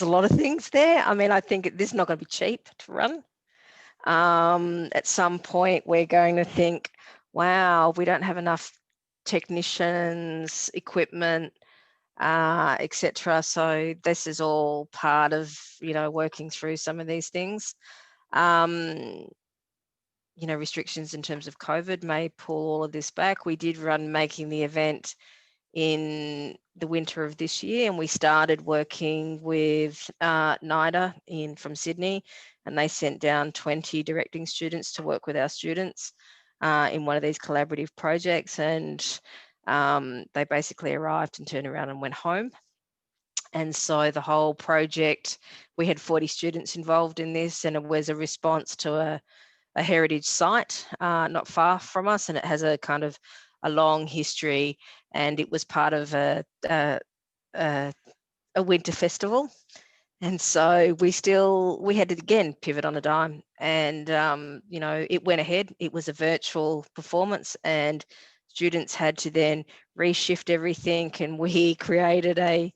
a lot of things there. I mean, I think this is not going to be cheap to run. At some point, we're going to think, wow, we don't have enough technicians, equipment, etc. So this is all part of, working through some of these things. Restrictions in terms of COVID may pull all of this back. We did run making the event in the winter of this year, and we started working with NIDA from Sydney, and they sent down 20 directing students to work with our students in one of these collaborative projects, and they basically arrived and turned around and went home. And so the whole project, we had 40 students involved in this, and it was a response to a heritage site not far from us, and it has a kind of a long history, and it was part of a winter festival. And so we had to again pivot on a dime, and it went ahead. It was a virtual performance, and students had to then reshift everything, and we created a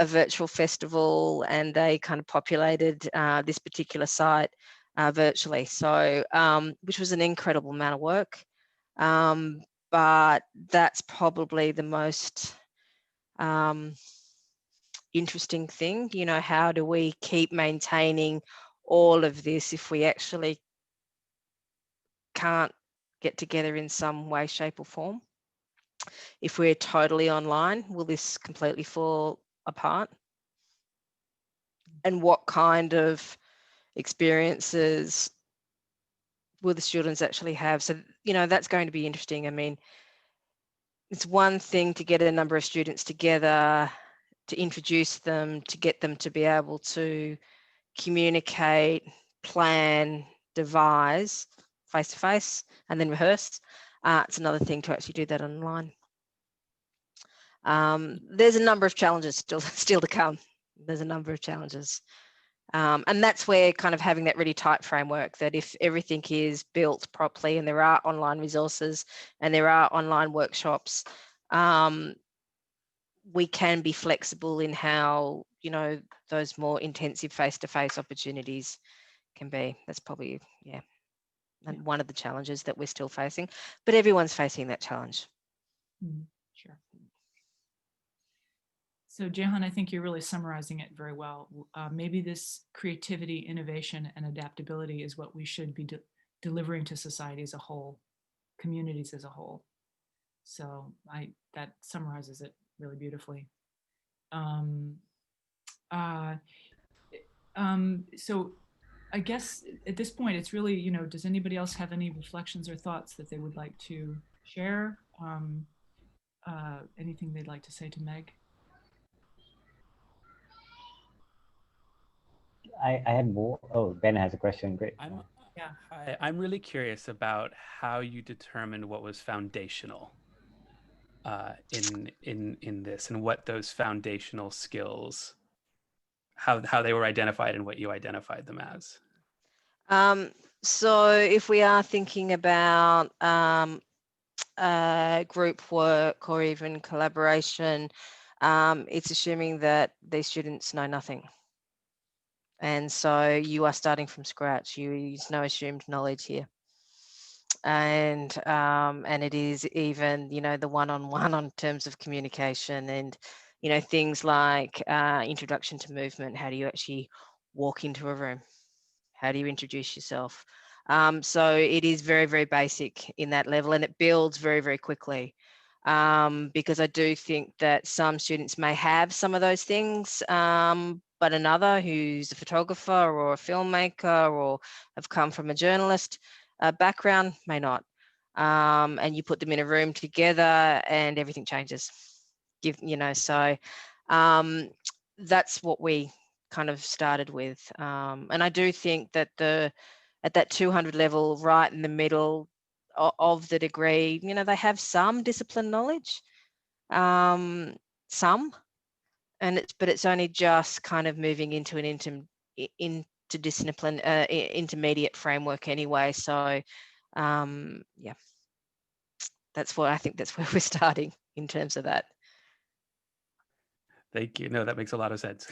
virtual festival, and they kind of populated this particular site virtually. So, which was an incredible amount of work. But that's probably the most interesting thing. You know, how do we keep maintaining all of this if we actually can't get together in some way, shape or form? If we're totally online, will this completely fall apart? And what kind of experiences will the students actually have? So, you know, that's going to be interesting. I mean, it's one thing to get a number of students together, to introduce them, to get them to be able to communicate, plan, devise face-to-face, and then rehearse. It's another thing to actually do that online. There's a number of challenges still to come. There's a number of challenges. And that's where kind of having that really tight framework, that if everything is built properly and there are online resources and there are online workshops, we can be flexible in how, you know, those more intensive face-to-face opportunities can be. That's probably, and one of the challenges that we're still facing, but everyone's facing that challenge. Sure. So Jehan, I think you're really summarizing it very well. Maybe this creativity, innovation, and adaptability is what we should be delivering to society as a whole, communities as a whole. So that summarizes it really beautifully. So I guess at this point, it's really, you know, does anybody else have any reflections or thoughts that they would like to share? Anything they'd like to say to Meg? I had more. Oh, Ben has a question. Great. I'm really curious about how you determined what was foundational in this, and what those foundational skills, how they were identified and what you identified them as. So if we are thinking about group work or even collaboration, it's assuming that these students know nothing. And so you are starting from scratch. You use no assumed knowledge here. And it is even, you know, the one-on-one on terms of communication, and, you know, things like introduction to movement. How do you actually walk into a room? How do you introduce yourself? So it is very, very basic in that level, and it builds very, very quickly. Because I do think that some students may have some of those things, but another who's a photographer or a filmmaker or have come from a journalist background may not. And you put them in a room together and everything changes. So that's what we kind of started with. And I do think that at that 200 level, right in the middle of the degree, you know, they have some discipline knowledge, some, but it's only just kind of moving into an intermediate framework anyway. So that's where we're starting in terms of that. Thank you. No, that makes a lot of sense.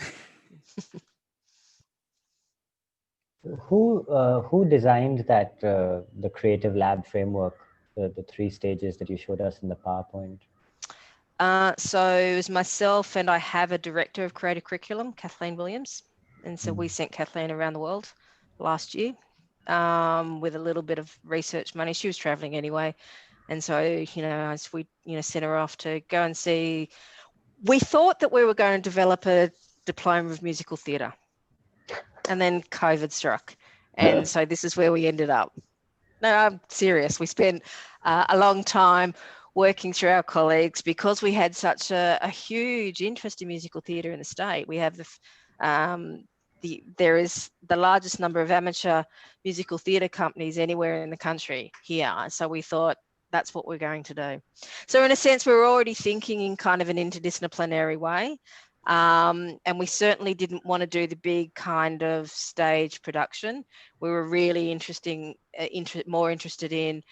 Who designed that the creative lab framework, the 3 stages that you showed us in the PowerPoint? So it was myself, and I have a director of creative curriculum, Kathleen Williams. And so we sent Kathleen around the world last year with a little bit of research money. She was traveling anyway. And so, you know, as we, you know, sent her off to go and see, we thought that we were going to develop a diploma of musical theatre. And then COVID struck. And so this is where we ended up. No, I'm serious. We spent a long time working through our colleagues, because we had such a huge interest in musical theatre in the state. We have there is the largest number of amateur musical theatre companies anywhere in the country here. So we thought that's what we're going to do. So in a sense, we were already thinking in kind of an interdisciplinary way. And we certainly didn't want to do the big kind of stage production. We were really more interested in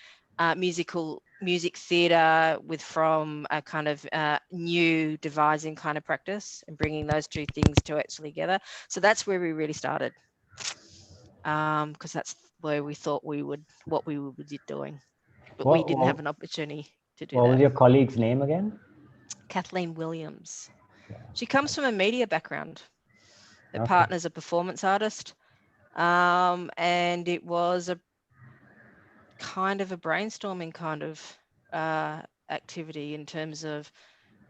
music theatre from a kind of new devising kind of practice, and bringing those two things to actually together. So that's where we really started. because that's where we thought what we would be doing, but we didn't have an opportunity to do what that. was your colleague's name again? Kathleen Williams. Yeah. She comes from a media background. Her Okay. partner's a performance artist, and it was a kind of a brainstorming kind of activity in terms of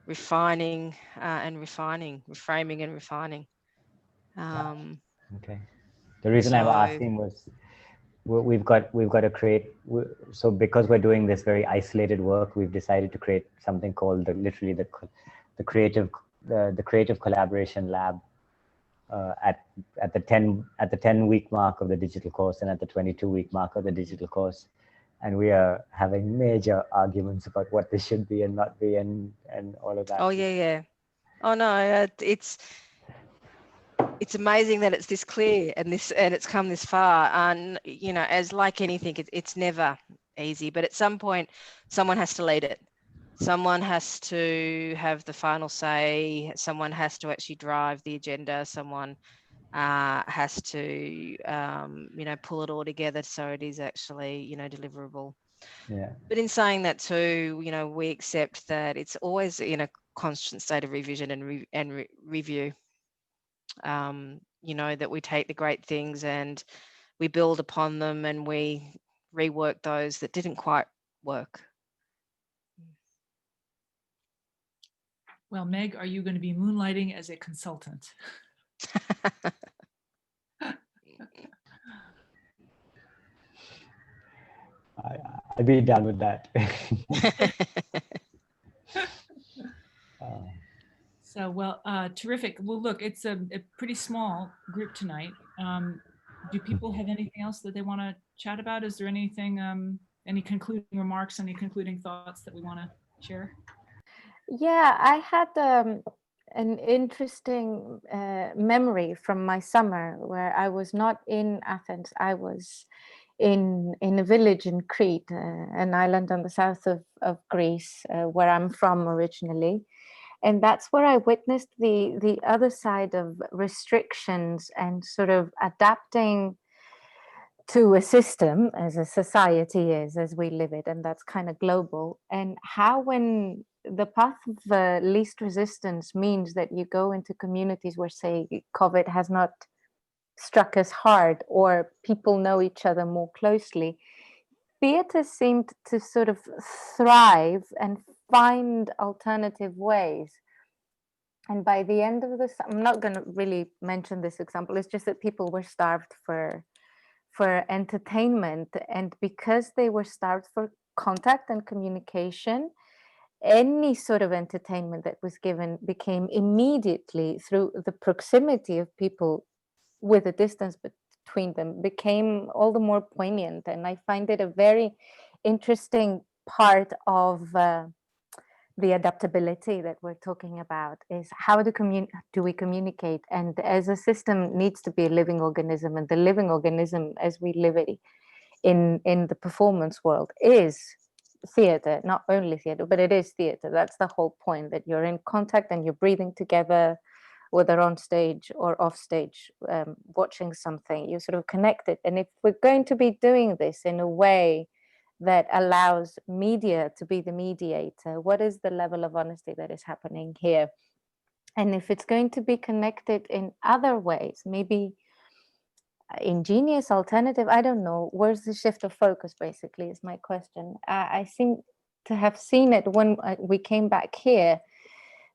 refining and refining, reframing and refining. Okay. The reason I'm asking was we've got to create. So because we're doing this very isolated work, we've decided to create something called the creative collaboration lab at the 10-week mark of the digital course and at the 22-week mark of the digital course. And we are having major arguments about what this should be and not be, and all of that. Oh yeah. Oh no, it's amazing that it's this clear and it's come this far. And you know, as like anything, it's never easy. But at some point, someone has to lead it. Someone has to have the final say. Someone has to actually drive the agenda. Someone has to, you know, pull it all together so it is actually, you know, deliverable. Yeah. But in saying that too, you know, we accept that it's always in a constant state of revision and review. You know, that we take the great things and we build upon them and we rework those that didn't quite work. Well, Meg, are you going to be moonlighting as a consultant? I'd be down with that. So, well, terrific. Well, look, it's a pretty small group tonight. Do people have anything else that they want to chat about? Is there anything, any concluding remarks, any concluding thoughts that we want to share? Yeah, I had an interesting memory from my summer where I was not in Athens. I was in a village in Crete, an island on the south of Greece, where I'm from originally. And that's where I witnessed the other side of restrictions and sort of adapting to a system as a society is, as we live it, and that's kind of global. And how when the path of least resistance means that you go into communities where, say, COVID has not struck us hard or people know each other more closely, theatre seemed to sort of thrive and find alternative ways. And by the end of this, I'm not going to really mention this example, it's just that people were starved for entertainment, and because they were starved for contact and communication, any sort of entertainment that was given became immediately, through the proximity of people with a distance between them, became all the more poignant. And I find it a very interesting part of the adaptability that we're talking about, is how do we communicate? And as a system needs to be a living organism, and the living organism as we live it in the performance world is theatre, not only theatre, but it is theatre. That's the whole point, that you're in contact and you're breathing together, whether on stage or off stage, watching something, you're sort of connected. And if we're going to be doing this in a way that allows media to be the mediator, what is the level of honesty that is happening here? And if it's going to be connected in other ways, maybe ingenious, alternative, I don't know, where's the shift of focus, basically, is my question. I seem to have seen it when we came back here.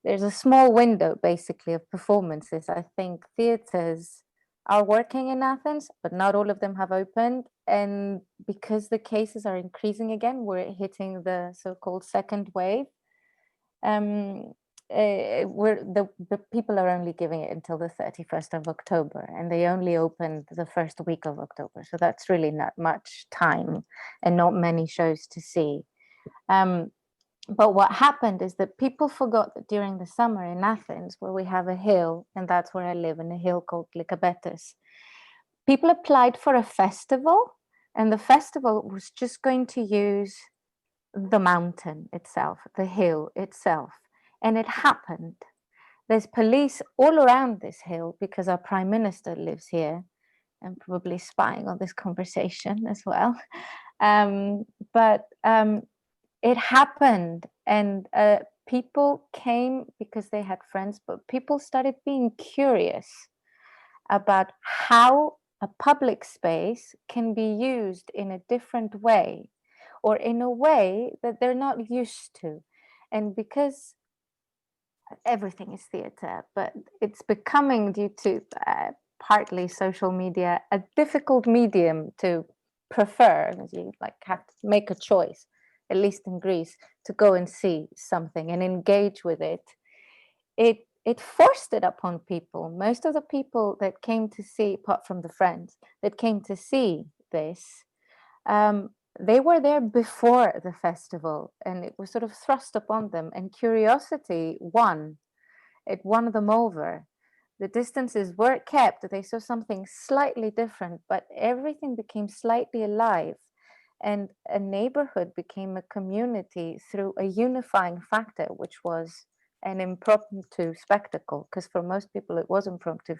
There's a small window, basically, of performances. I think theatres are working in Athens, but not all of them have opened. And because the cases are increasing again, we're hitting the so-called second wave. The people are only giving it until the 31st of October, and they only opened the first week of October. So that's really not much time and not many shows to see. But what happened is that people forgot that during the summer in Athens, where we have a hill, and that's where I live, in a hill called Lykabetis, people applied for a festival, and the festival was just going to use the mountain itself, the hill itself. And it happened. There's police all around this hill because our prime minister lives here. and probably spying on this conversation as well. It happened, and people came because they had friends, but people started being curious about how a public space can be used in a different way, or in a way that they're not used to. And because everything is theatre, but it's becoming, due to partly social media, a difficult medium to prefer, as you like have to make a choice, at least in Greece, to go and see something and engage with it. It forced it upon people. Most of the people that came to see, apart from the friends that came to see this, they were there before the festival, and it was sort of thrust upon them, and curiosity won. It won them over. The distances were kept. They saw something slightly different, but everything became slightly alive, and a neighborhood became a community through a unifying factor, which was an impromptu spectacle. Because for most people it was impromptu,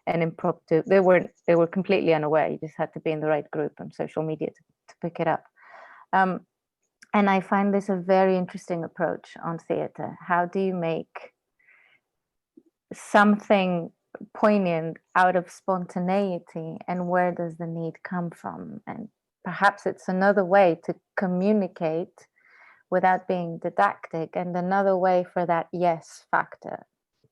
and impromptu, they were completely unaware. You just had to be in the right group on social media to pick it up. And I find this a very interesting approach on theatre. How do you make something poignant out of spontaneity, and where does the need come from? And perhaps it's another way to communicate without being didactic, and another way for that yes factor.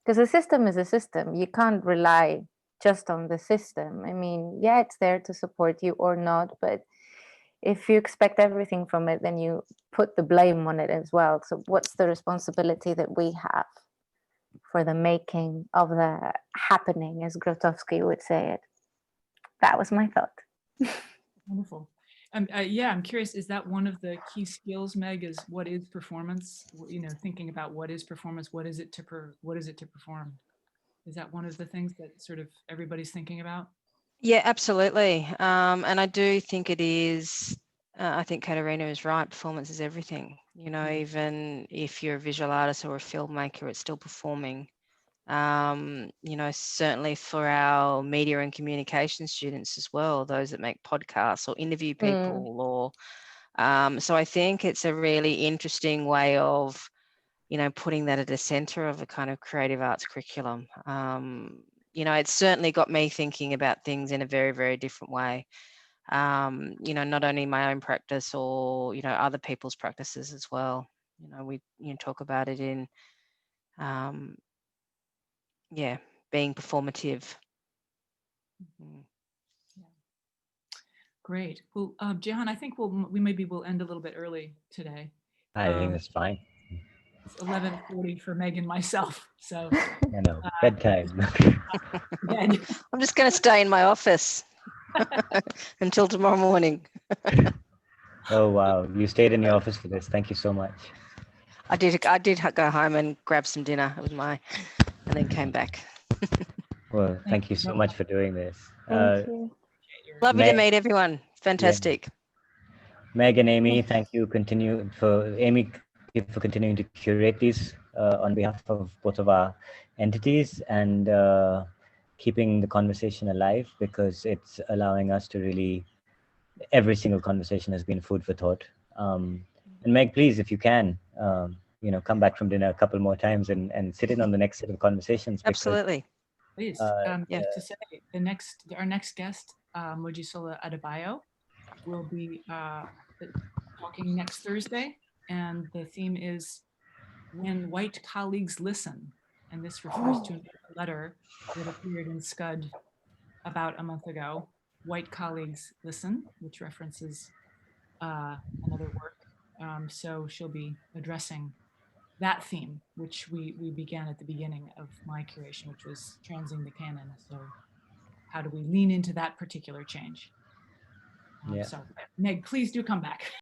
Because a system is a system. You can't rely just on the system. I mean, yeah, it's there to support you or not, but if you expect everything from it, then you put the blame on it as well. So what's the responsibility that we have for the making of the happening, as Grotowski would say it? That was my thought. Wonderful. Yeah, I'm curious, is that one of the key skills, Meg, is what is performance? You know, thinking about what is performance, what is it to perform? Is that one of the things that sort of everybody's thinking about? Yeah, absolutely. And I do think it is, I think Katerina is right, performance is everything. You know, even if you're a visual artist or a filmmaker, it's still performing. You know, certainly for our media and communication students as well, those that make podcasts or interview people, or so I think it's a really interesting way of, you know, putting that at the center of a kind of creative arts curriculum. You know, it's certainly got me thinking about things in a very, very different way. You know, not only my own practice or, you know, other people's practices as well. You know, we talk about it in, yeah, being performative. Yeah. Great. Well, Jehan, I think we'll end a little bit early today. I think that's fine. It's 11:40 for Meg and myself, so. I know, bedtime. I'm just going to stay in my office until tomorrow morning. Oh wow, you stayed in your office for this. Thank you so much. I did go home and grab some dinner. It was and then came back. Well, thank you so much for doing this. Thank you. Lovely to meet everyone. Fantastic. Yeah. Meg and Amy, thank you. Amy for continuing to curate these on behalf of both of our entities, and keeping the conversation alive, because it's allowing us to really, every single conversation has been food for thought. And Meg, please, if you can, you know, come back from dinner a couple more times and sit in on the next set of conversations. Absolutely. Please. Yeah. To say our next guest, Mojisola Adebayo, will be talking next Thursday, and the theme is When White Colleagues Listen, and this refers to a letter that appeared in Scud about a month ago. White Colleagues Listen, which references another work. So she'll be addressing that theme, which we began at the beginning of my curation, which was transing the canon. So how do we lean into that particular change? Yeah. So Meg, please do come back.